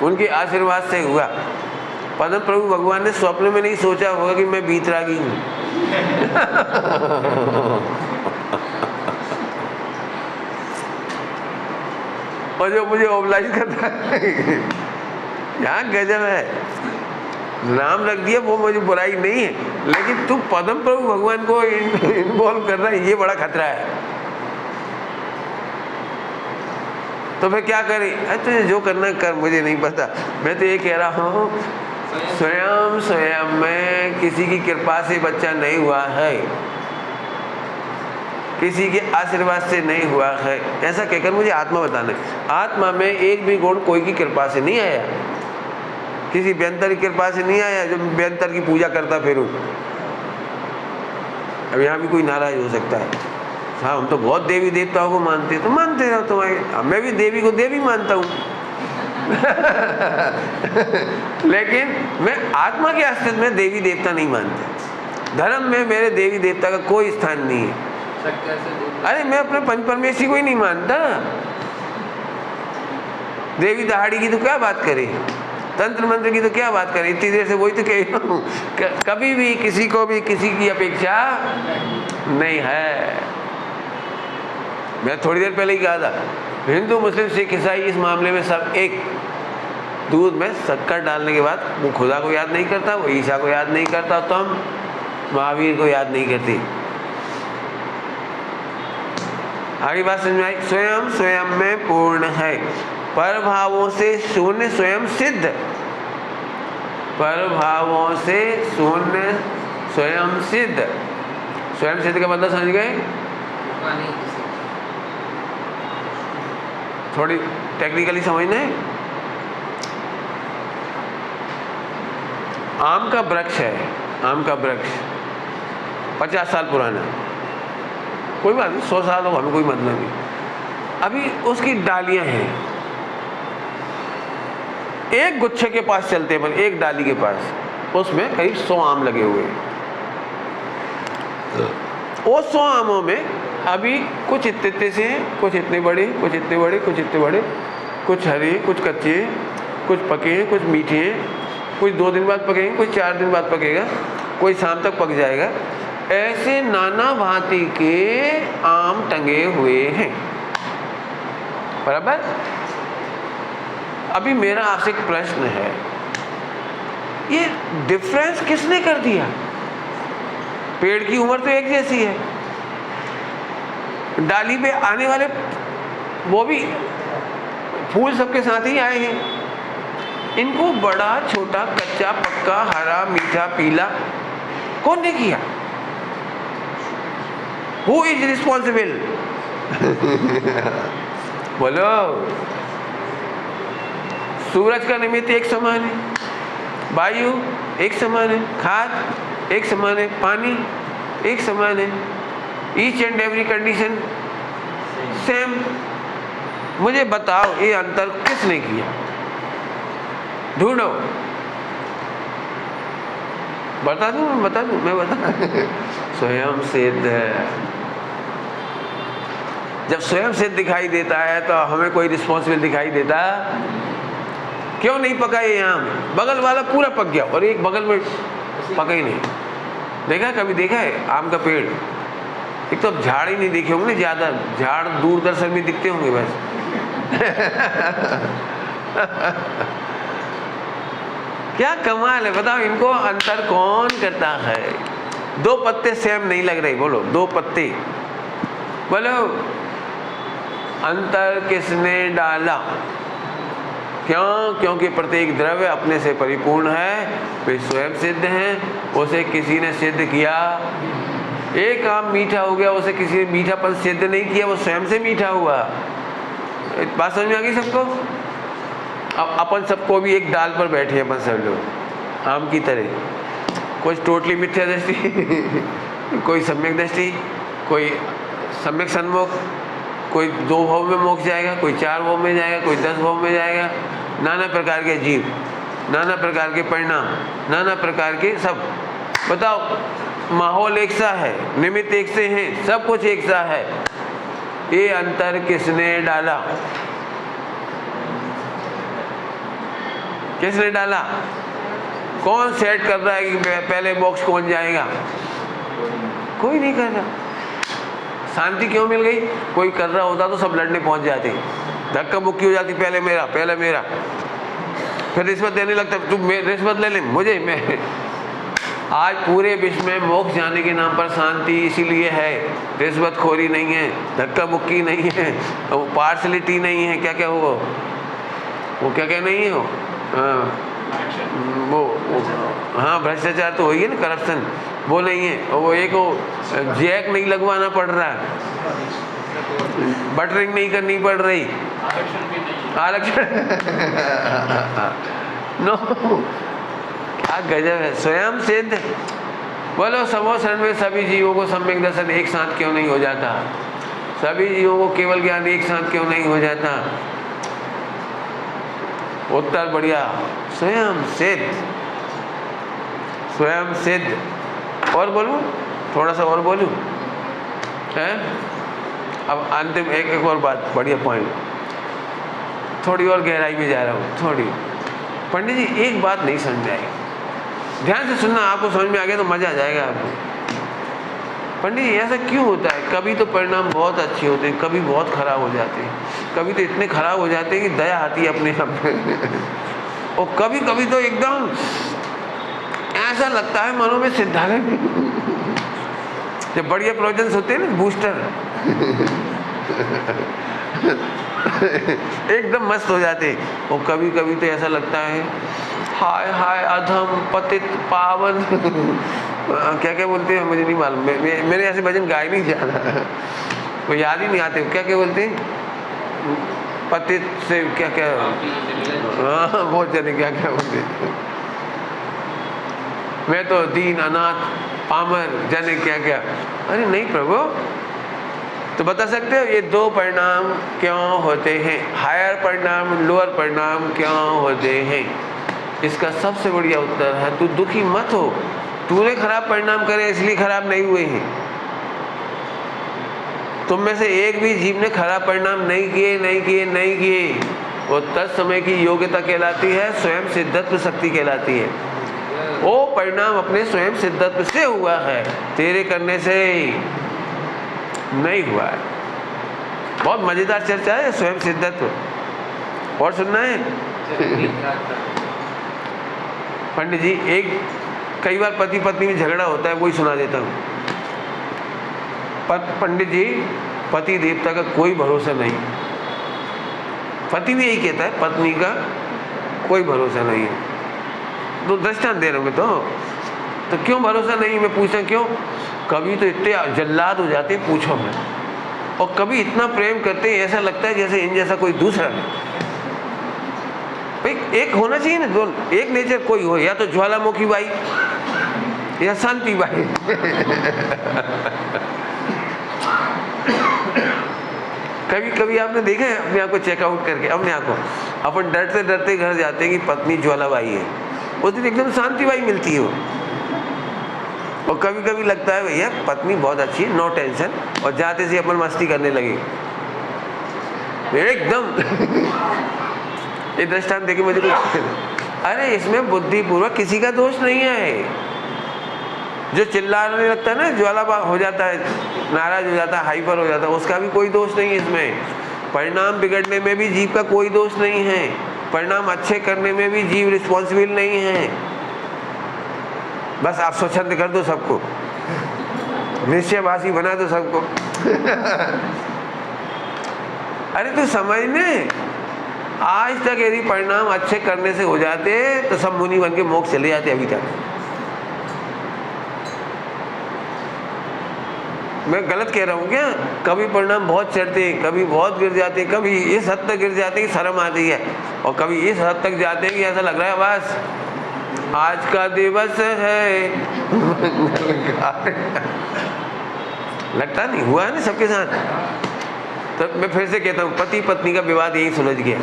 उनके आशीर्वाद से हुआ। पद्म प्रभु भगवान ने स्वप्न में नहीं सोचा होगा कि मैं बीतरागी हूँ। और जो मुझे ओबलाइज करता है, यहाँ गजब है। नाम रख दिया, वो मुझे बुराई नहीं है, लेकिन तू पद्म प्रभु भगवान को इन्वॉल्व कर रहा है, ये बड़ा खतरा है। तो फिर क्या करें? तुझे जो करना कर, मुझे नहीं पता। मैं तो ये कह रहा हूँ, स्वयं में किसी की कृपा से बच्चा नहीं हुआ है, किसी के आशीर्वाद से नहीं हुआ है, ऐसा कहकर मुझे आत्मा बताना है। आत्मा में एक भी गुण कोई की कृपा से नहीं आया, किसी व्यंतर की कृपा से नहीं आया जो व्यंतर की पूजा करता फिरूं। अब यहाँ भी कोई नाराज हो सकता है, हाँ हम तो बहुत देवी देवताओं को मानते हैं, तो मानते रहो तुम्हारे, मैं भी देवी को देवी मानता हूँ। लेकिन मैं आत्मा के अस्तित्व में देवी देवता नहीं मानता। धर्म में मेरे देवी देवता का कोई स्थान नहीं है। अरे मैं अपने पंच परमेश्वरी को ही नहीं मानता। देवी दहाड़ी की तो क्या बात करें, तंत्र मंत्र की तो क्या बात करें, इतनी देर से वही तो कह रहा हूँ। कभी भी किसी को भी किसी की अपेक्षा नहीं है। मैं थोड़ी देर पहले ही कहा था, हिंदू मुस्लिम सिख ईसाई इस मामले में सब एक। दूध में शक्कर डालने के बाद वो खुदा को याद नहीं करता, वो ईसा को याद नहीं करता, तो हम महावीर को याद नहीं करते। आगे बात समझ में आई? स्वयं में पूर्ण है, पर भावों से शून्य स्वयं सिद्ध, पर भावों से शून्य स्वयं सिद्ध। स्वयं सिद्ध का मतलब समझ गए? थोड़ी टेक्निकली समझना है। आम का वृक्ष है, आम का वृक्ष 50 साल पुराना, कोई बात नहीं, 100 साल हो, हमें कोई मतलब नहीं। अभी उसकी डालियां हैं, एक गुच्छे के पास चलते हैं, एक डाली के पास, उसमें करीब 100 आम लगे हुए हैं। वो 100 आमों में अभी कुछ इतने से हैं, कुछ इतने बड़े, कुछ इतने बड़े, कुछ इतने बड़े, कुछ हरे, कुछ कच्चे, कुछ पके हैं, कुछ मीठे हैं, कुछ 2 दिन बाद पकेंगे, कुछ 4 दिन बाद पकेगा, कोई शाम तक पक जाएगा। ऐसे नाना भांति के आम टंगे हुए हैं, बराबर। अभी मेरा आपसे एक प्रश्न है, ये डिफरेंस किसने कर दिया? पेड़ की उम्र तो एक जैसी है, डाली पे आने वाले वो भी फूल सबके साथ ही आए हैं। इनको बड़ा, छोटा, कच्चा, पक्का, हरा, मीठा, पीला कौन ने किया? Who is responsible? बोलो। सूरज का निमित्त एक समान है, वायु एक समान है, खाद एक समान है, पानी एक समान है, each and every condition same. मुझे बताओ ये अंतर किसने किया? ढूंढो। बता दूं मैं बता स्वयं सिद्ध है। जब स्वयं सिद्ध दिखाई देता है तो हमें कोई रिस्पॉन्सिबल दिखाई देता? क्यों नहीं पका ये आम? बगल वाला पूरा पक गया और एक बगल में पका ही नहीं। देखा, कभी देखा है आम का पेड़? एक तो झाड़ ही नहीं देखे होंगे ना, ज्यादा झाड़ दूरदर्शन में दिखते होंगे बस। क्या कमाल है, बताओ इनको अंतर कौन करता है? 2 पत्ते सेम नहीं लग रहे, बोलो 2 पत्ते, बोलो अंतर किसने डाला? क्यों? क्योंकि प्रत्येक द्रव्य अपने से परिपूर्ण है, वे स्वयं सिद्ध हैं, उसे किसी ने सिद्ध किया। एक आम मीठा हो गया, उसे किसी ने मीठापन सिद्ध नहीं किया, वो स्वयं से मीठा हुआ। बात समझ में आ गई सबको? अब अपन सबको भी एक डाल पर बैठे हैं अपन सब लोग आम की तरह, कोई टोटली मिथ्या दृष्टि, कोई सम्यक दृष्टि, कोई सम्यक सन्मुख, कोई 2 भाव में मोक्ष जाएगा, कोई 4 भाव में जाएगा, कोई 10 भाव में जाएगा। नाना प्रकार के जीव, नाना प्रकार के परिणाम, नाना प्रकार के सब। बताओ, माहौल एक सा है, निमित्त एक से हैं, सब कुछ एक सा है, ये अंतर किसने डाला? किसने डाला? कौन सेट कर रहा है कि पहले मोक्ष कौन जाएगा? कोई नहीं कर रहा। शांति क्यों मिल गई? कोई कर रहा होता तो सब लड़ने पहुंच जाते, धक्का मुक्की हो जाती, पहले मेरा, पहले मेरा, फिर रिश्वत देने लगता, तुम रिश्वत ले ले मुझे, मैं। आज पूरे विश्व में मोक्ष जाने के नाम पर शांति इसीलिए है, रिश्वतखोरी नहीं है, धक्का मुक्की नहीं है, वो पार्शलिटी नहीं है, क्या क्या हो वो क्या क्या नहीं हो, वो हाँ भ्रष्टाचार तो होगी ना, करप्शन वो नहीं है, और वो एक वो जैक नहीं लगवाना पड़ रहा है, बटरिंग नहीं करनी पड़ रही, आरक्षण नो, क्या गजब है। स्वयं सिद्ध। बोलो समोसरण में सभी जीवों को सम्यक दर्शन एक साथ क्यों नहीं हो जाता? सभी जीवों को केवल ज्ञान एक साथ क्यों नहीं हो जाता? उत्तर बढ़िया, स्वयं सिद्ध, स्वयं सिद्ध। और बोलूं, थोड़ा सा और बोलूं है? अब अंतिम एक और बात, बढ़िया पॉइंट, थोड़ी और गहराई में जा रहा हूँ, थोड़ी। पंडित जी एक बात नहीं समझ में आई, ध्यान से सुनना, आपको समझ में आ गया तो मजा आ जाएगा आपको। पंडित जी ऐसा क्यों होता है? कभी तो परिणाम बहुत अच्छे होते हैं, कभी बहुत खराब हो जाते हैं, कभी तो इतने खराब हो जाते हैं कि दया आती है अपने आप में और कभी कभी तो एकदम ऐसा लगता है मानो में सिद्धालय में जब बढ़िया प्रोजेक्ट्स होते हैं ना, बूस्टर एकदम मस्त हो जाते। और कभी कभी तो ऐसा लगता है हाय हाय अधम पतित पावन क्या क्या बोलते हैं मुझे नहीं मालूम, मैंने ऐसे भजन गाए नहीं ज्यादा, वो याद ही नहीं आते। क्या क्या बोलते हैं पतित से क्या क्या, हाँ बहुत जाने क्या क्या बोलते। मैं तो दीन अनाथ पामर जाने क्या क्या। अरे नहीं प्रभु, तो बता सकते हो ये दो परिणाम क्यों होते हैं, हायर परिणाम लोअर परिणाम क्यों होते हैं? इसका सबसे बढ़िया उत्तर है तू दुखी मत हो, तूने खराब परिणाम करे इसलिए खराब नहीं हुए हैं। तुम में से एक भी जीव ने खराब परिणाम नहीं किए, वो तत्समय की योग्यता कहलाती है, स्वयं सिद्धत्व शक्ति कहलाती है। वो परिणाम अपने स्वयं सिद्धत्व से हुआ है, तेरे करने से नहीं हुआ है। बहुत मजेदार चर्चा है स्वयं सिद्धत्व। और सुनना है पंडित जी, एक कई बार पति पत्नी में झगड़ा होता है, वही सुना देता हूँ। पंडित जी, पति देवता का कोई भरोसा नहीं, पति भी यही कहता है पत्नी का कोई भरोसा नहीं है। तो दृष्टांत दे रहा हूँ मैं तो क्यों भरोसा नहीं, मैं पूछता क्यों? कभी तो इतने जल्लाद हो जाते हैं पूछो मैं, और कभी इतना प्रेम करते हैं ऐसा लगता है जैसे इन जैसा कोई दूसरा नहीं। भाई एक होना चाहिए ना, दोनों एक नेचर कोई हो, या तो ज्वालामुखी बाई या शांति बाई। कभी कभी आपने देखा है अपने आप को चेकआउट करके, अपने आप को अपन डरते डरते घर जाते हैं कि पत्नी ज्वालाबाई है, उस दिन एकदम शांति बाई मिलती है वो। और कभी कभी लगता है भैया पत्नी बहुत अच्छी है, नो टेंशन, और जाते से अपन मस्ती करने लगे एकदम। ये दृष्टांत देखे मुझे कुछ, अरे इसमें बुद्धिपूर्वक किसी का दोष नहीं है। जो चिल्लाने लगता है ना, ज्वाला हो जाता है, नाराज हो जाता है, हाइपर हो जाता है, उसका भी कोई दोष नहीं है इसमें। परिणाम बिगड़ने में भी जीव का कोई दोष नहीं है, परिणाम अच्छे करने में भी जीव रिस्पॉन्सिबल नहीं है। बस आप स्वच्छंद कर दो सबको, निश्चयवासी बना दो सबको। अरे तो समझने, आज तक यदि परिणाम अच्छे करने से हो जाते तो सब मुनि बन के मोक्ष चले जाते अभी तक। मैं गलत कह रहा हूँ क्या? कभी परिणाम बहुत चढ़ते हैं, कभी बहुत गिर जाते हैं, कभी इस हद तक गिर जाते हैं कि शर्म आती है, और कभी इस हद तक जाते हैं कि ऐसा लग रहा है बस आज का दिवस है। लगता नहीं हुआ है ना सबके साथ। तो मैं फिर से कहता हूँ, पति पत्नी का विवाद यही सुलझ गया,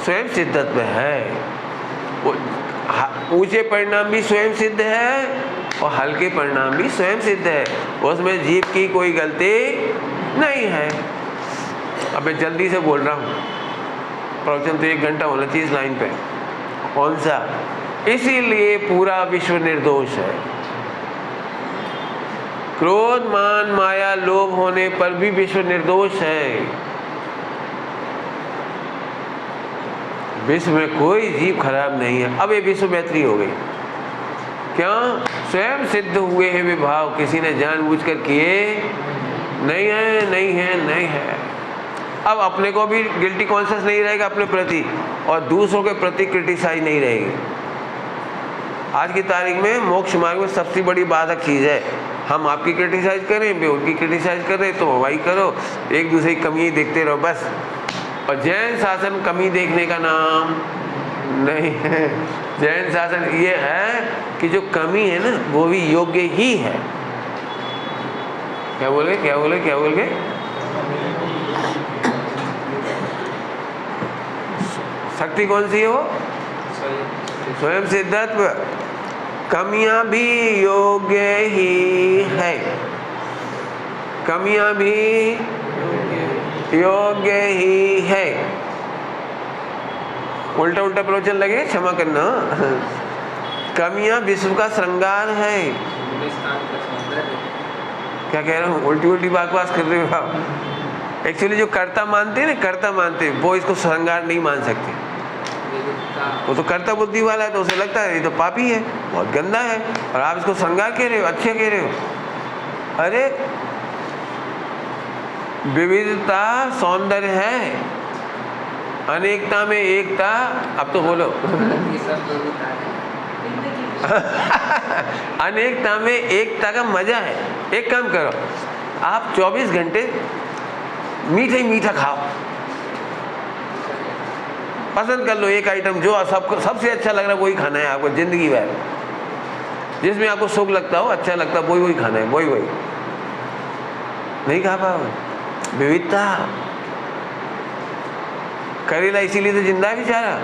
स्वयं सिद्धत्व है। ऊंचे परिणाम भी स्वयं सिद्ध है और हल्के परिणाम भी स्वयं सिद्ध है, उसमें जीव की कोई गलती नहीं है। अब मैं जल्दी से बोल रहा हूँ, प्रवचन तो 1 घंटा होना चाहिए इस लाइन पे। कौन सा? इसीलिए पूरा विश्व निर्दोष है। क्रोध मान माया लोभ होने पर भी विश्व निर्दोष है। विश्व में कोई जीव खराब नहीं है। अब ये विश्व मैत्री हो गई, क्या स्वयं सिद्ध हुए हैं विभाव, किसी ने जानबूझकर किए नहीं है, नहीं है, नहीं है। अब अपने को भी गिल्टी कॉन्शियस नहीं रहेगा अपने प्रति, और दूसरों के प्रति क्रिटिसाइज नहीं रहेगी। आज की तारीख में मोक्ष मार्ग में सबसे बड़ी बाधक चीज़ है, हम आपकी क्रिटिसाइज करें, वे उनकी क्रिटिसाइज करें, तो वही करो, एक दूसरे की कमी देखते रहो बस। और जैन शासन कमी देखने का नाम नहीं है। जैन शासन ये है कि जो कमी है ना वो भी योग्य ही है। क्या बोले क्या बोले क्या बोल गए? शक्ति कौन सी है वो? स्वयं सिद्धत्व। कमियां भी योग्य ही है, कमियां भी योग्य ही है। उल्टा उल्टा प्रवचन लगे, क्षमा करना। कमियां विश्व का श्रृंगार है। क्या कह रहा हूँ? उल्टी उल्टी बकवास कर रहे हो आप। एक्चुअली जो कर्ता मानते हैं ना, कर्ता मानते वो इसको श्रृंगार नहीं मान सकते। वो तो कर्ता बुद्धि वाला है, तो उसे लगता है ये तो पापी है, बहुत गंदा है, और आप इसको श्रृंगार कह रहे हो, अच्छे कह रहे हो। अरे विविधता सौंदर्य है। अनेकता में एकता। अब तो बोलो। अनेकता में एकता का मजा है। एक काम करो, आप 24 घंटे मीठा ही मीठा खाओ। पसंद कर लो एक आइटम जो सबको सबसे अच्छा लग रहा है, वही खाना है आपको जिंदगी भर। जिसमें आपको सुख लगता हो, अच्छा लगता है, वही खाना है, वही नहीं खा पाओ। विविधता। करेला इसीलिए तो जिंदा है बेचारा।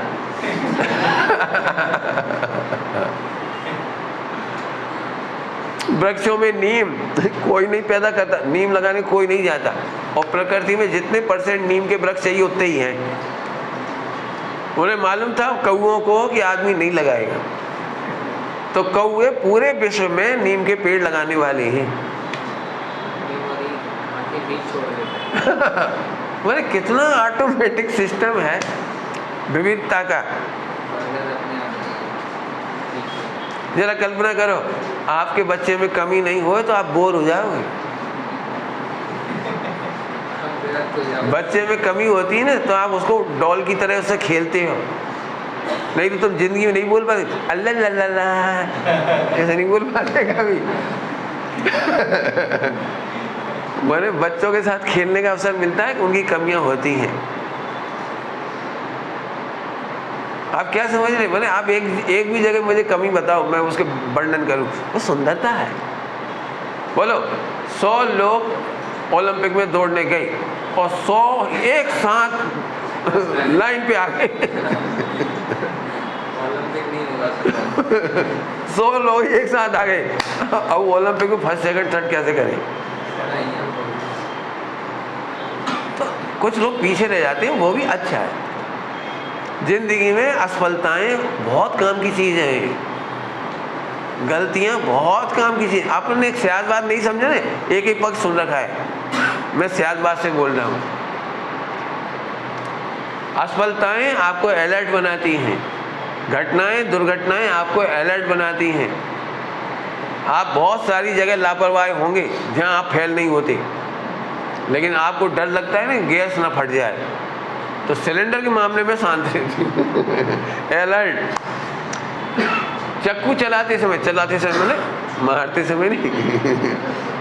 वृक्षों में नीम कोई नहीं पैदा करता, नीम लगाने कोई नहीं जाता, और प्रकृति में जितने % नीम के वृक्ष चाहिए उतने ही हैं। उन्हें मालूम था कौओं को कि आदमी नहीं लगाएगा, तो कौए पूरे विश्व में नीम के पेड़ लगाने वाले हैं। बोले कितना ऑटोमेटिक सिस्टम है विविधता का। जरा कल्पना करो, आपके बच्चे में कमी नहीं हो तो आप बोर हो जाओगे। बच्चे में कमी होती है ना, तो आप उसको डॉल की तरह उससे खेलते हो, नहीं तो तुम जिंदगी में नहीं बोल पाते। अल्लाह ला ला ऐसे नहीं बोल पाते कभी। मैंने बच्चों के साथ खेलने का अवसर मिलता है, उनकी कमियां होती हैं। आप क्या समझ रहे? बोले आप एक भी जगह मुझे कमी बताओ, मैं उसके वर्णन करूं। वो सुंदरता है। बोलो 100 लोग ओलंपिक में दौड़ने गए और 100 एक साथ लाइन पे आ गए। ओलंपिक नहीं होगा। 100 लोग एक साथ आ गए, अब ओलंपिक में फर्स्ट सेकंड थर्ड कैसे करें? तो कुछ लोग पीछे रह जाते हैं, वो भी अच्छा है। जिंदगी में असफलताएं बहुत काम की चीज है, गलतियां बहुत काम की चीज। आपने एक सियासत नहीं समझा ना, एक ही पक्ष सुन रखा है। मैं सियासत से बोल रहा हूं। असफलताएं आपको अलर्ट बनाती हैं, घटनाएं दुर्घटनाएं आपको अलर्ट बनाती हैं। आप बहुत सारी जगह लापरवाही होंगे जहां आप फेल नहीं होते, लेकिन आपको डर लगता है ना गैस ना फट जाए, तो सिलेंडर के मामले में शांत रहती। अलर्ट। चक्कू चलाते समय मतलब मारते समय नहीं,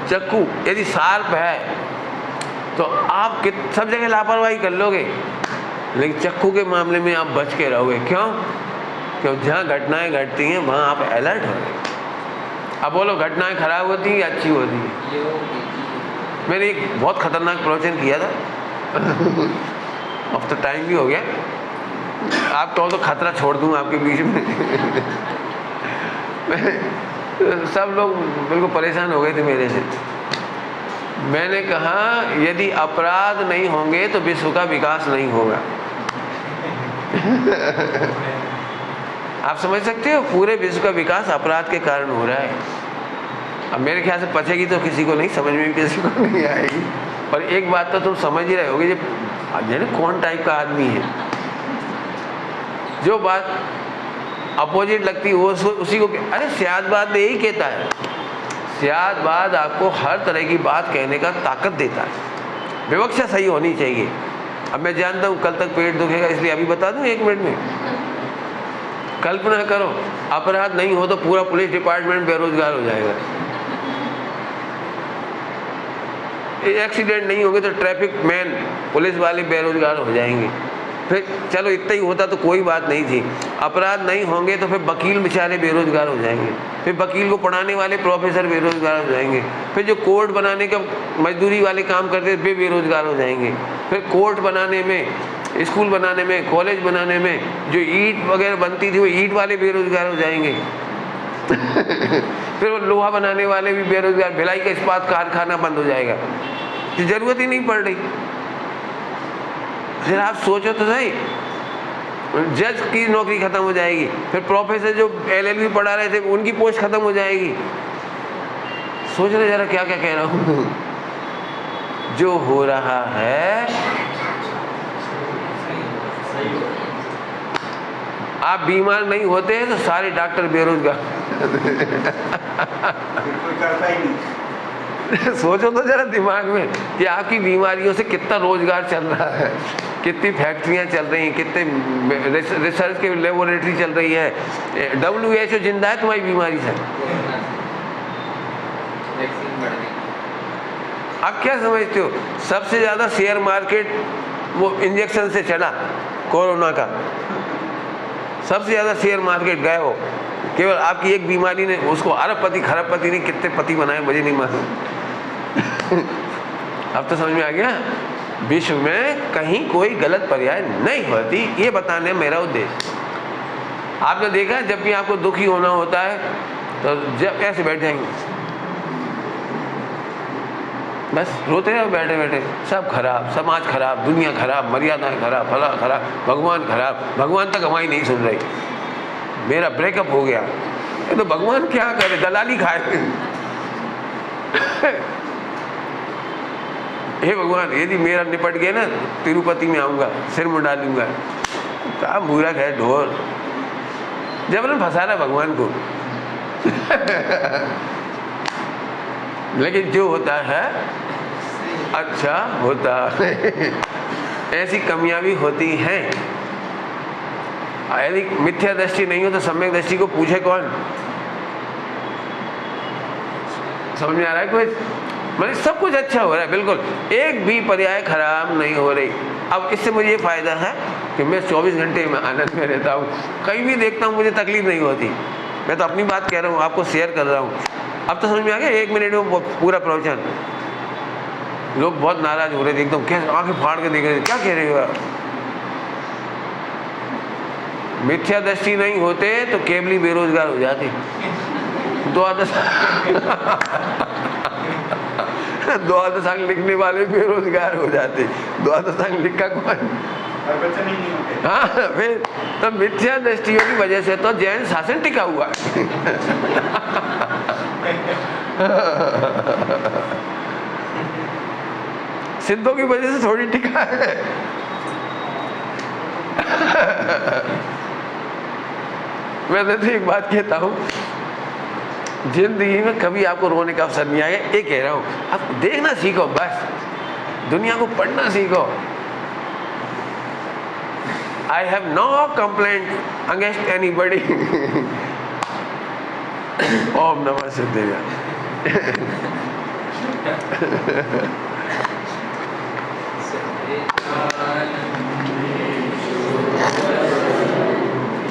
चक्कू यदि शार्प है तो आप सब जगह लापरवाही कर लोगे, लेकिन चक्कू के मामले में आप बच के रहोगे। क्यों? क्योंकि जहाँ घटनाएं घटती हैं वहाँ आप अलर्ट हो गए। अब बोलो घटनाएं खराब होती हैं या अच्छी होती हैं? मैंने एक बहुत खतरनाक प्रवचन किया था। अब तो टाइम भी हो गया, आप कहो तो खतरा छोड़ दूँ आपके बीच में। सब लोग बिल्कुल परेशान हो गए थे मेरे से। मैंने कहा यदि अपराध नहीं होंगे तो विश्व का विकास नहीं होगा। आप समझ सकते हो, पूरे विश्व का विकास अपराध के कारण हो रहा है। अब मेरे ख्याल से पचेगी तो किसी को नहीं, समझ में भी किसी को नहीं आएगी। और एक बात तो तुम समझ ही रहे होगे, ये कौन टाइप का आदमी है, जो बात अपोजिट लगती है वो उसी को। अरे सियासतवाद में यही कहता है, सियासतवाद आपको हर तरह की बात कहने का ताकत देता है। विवक्षा सही होनी चाहिए। अब मैं जानता हूँ कल तक पेट दुखेगा, इसलिए अभी बता दूँ 1 मिनट में। कल्पना करो अपराध नहीं हो तो पूरा पुलिस डिपार्टमेंट बेरोजगार हो जाएगा। एक्सीडेंट नहीं होंगे तो ट्रैफिक मैन पुलिस वाले बेरोजगार हो जाएंगे। फिर चलो इतना ही होता तो कोई बात नहीं थी। अपराध नहीं होंगे तो फिर वकील बेचारे बेरोजगार हो जाएंगे, फिर वकील को पढ़ाने वाले प्रोफेसर बेरोजगार हो जाएंगे, फिर जो कोर्ट बनाने का मजदूरी वाले काम करते वे बेरोजगार हो जाएंगे, फिर कोर्ट बनाने में, स्कूल बनाने में, कॉलेज बनाने में जो ईंट वगैरह बनती थी वो ईंट वाले बेरोजगार हो जाएंगे। फिर वो लोहा बनाने वाले भी बेरोजगार, भिलाई का इस्पात कारखाना बंद हो जाएगा, जरूरत ही नहीं पड़ रही। फिर आप सोचो तो सही, जज की नौकरी खत्म हो जाएगी, फिर प्रोफेसर जो LLB पढ़ा रहे थे उनकी पोस्ट खत्म हो जाएगी। सोच रहे जरा क्या क्या कह रहा हूँ। जो हो रहा है, आप बीमार नहीं होते हैं तो सारे डॉक्टर बेरोजगार। सोचो तो जरा दिमाग में कि आपकी बीमारियों से कितना रोजगार चल रहा है। कितनी फैक्ट्रियां चल रही हैं, कितने रिसर्च के लेबोरेटरी चल रही है। WHO जिंदा है तुम्हारी बीमारी से। आप क्या समझते हो, सबसे ज़्यादा शेयर मार्केट वो इंजेक्शन से चला, कोरोना का सबसे ज़्यादा शेयर मार्केट गए हो, केवल आपकी एक बीमारी ने उसको अरबपति खरबपति ने कितने पति बनाए मुझे नहीं मालूम। अब तो समझ में आ गया, विश्व में कहीं कोई गलत पर्याय नहीं होती, ये बताने मेरा उद्देश्य। आपने देखा जब भी आपको दुखी होना होता है तो जब ऐसे बैठेंगे बस रोते रहो बैठे बैठे, सब खराब, समाज खराब, दुनिया खराब, मर्यादाएं खराब, फला खराब, भगवान खराब। भगवान तक हमारी नहीं सुन रही, मेरा ब्रेकअप हो गया, ये तो भगवान क्या करे, दलाली खाए। हे भगवान यदि मेरा निपट गया ना, तिरुपति में आऊँगा, सिर मुंडा लूँगा। क्या बुरा है ढोर, जबरन फंसा रहा भगवान को। लेकिन जो होता है अच्छा होता है। ऐसी कमियां भी होती हैं। यदि मिथ्या दृष्टि नहीं हो तो सम्यक दृष्टि को पूछे कौन? समझ में आ रहा है कोई? मतलब सब कुछ अच्छा हो रहा है, बिल्कुल एक भी पर्याय खराब नहीं हो रही। अब इससे मुझे ये फायदा है कि मैं 24 घंटे में आनंद में रहता हूँ, कहीं भी देखता हूँ मुझे तकलीफ नहीं होती। मैं तो अपनी बात कह रहा हूँ, आपको शेयर कर रहा हूँ। अब तो समझ में आ गया, 1 मिनट में पूरा प्रवचन। लोग बहुत नाराज हो रहे थे, एकदम क्या आंखें फाड़ के देख रहे थे, क्या कह रहे हो आप? मिथ्या दृष्टि नहीं होते तो केवली बेरोजगार हो जाते। द्वादशांग लिखने वाले बेरोजगार हो जाते। द्वादशांग लिखा कौन? हाँ, फिर तो मिथ्या दृष्टियों की वजह से तो जैन शासन टिका हुआ है। सिद्धों की वजह से थोड़ी टिका है। मैं तो एक बात कहता हूँ, जिंदगी में कभी आपको रोने का अवसर नहीं आएगा, ये कह रहा हूँ। आप देखना सीखो, बस दुनिया को पढ़ना सीखो। I have no complaint against anybody. ओम नमः सिद्धाय।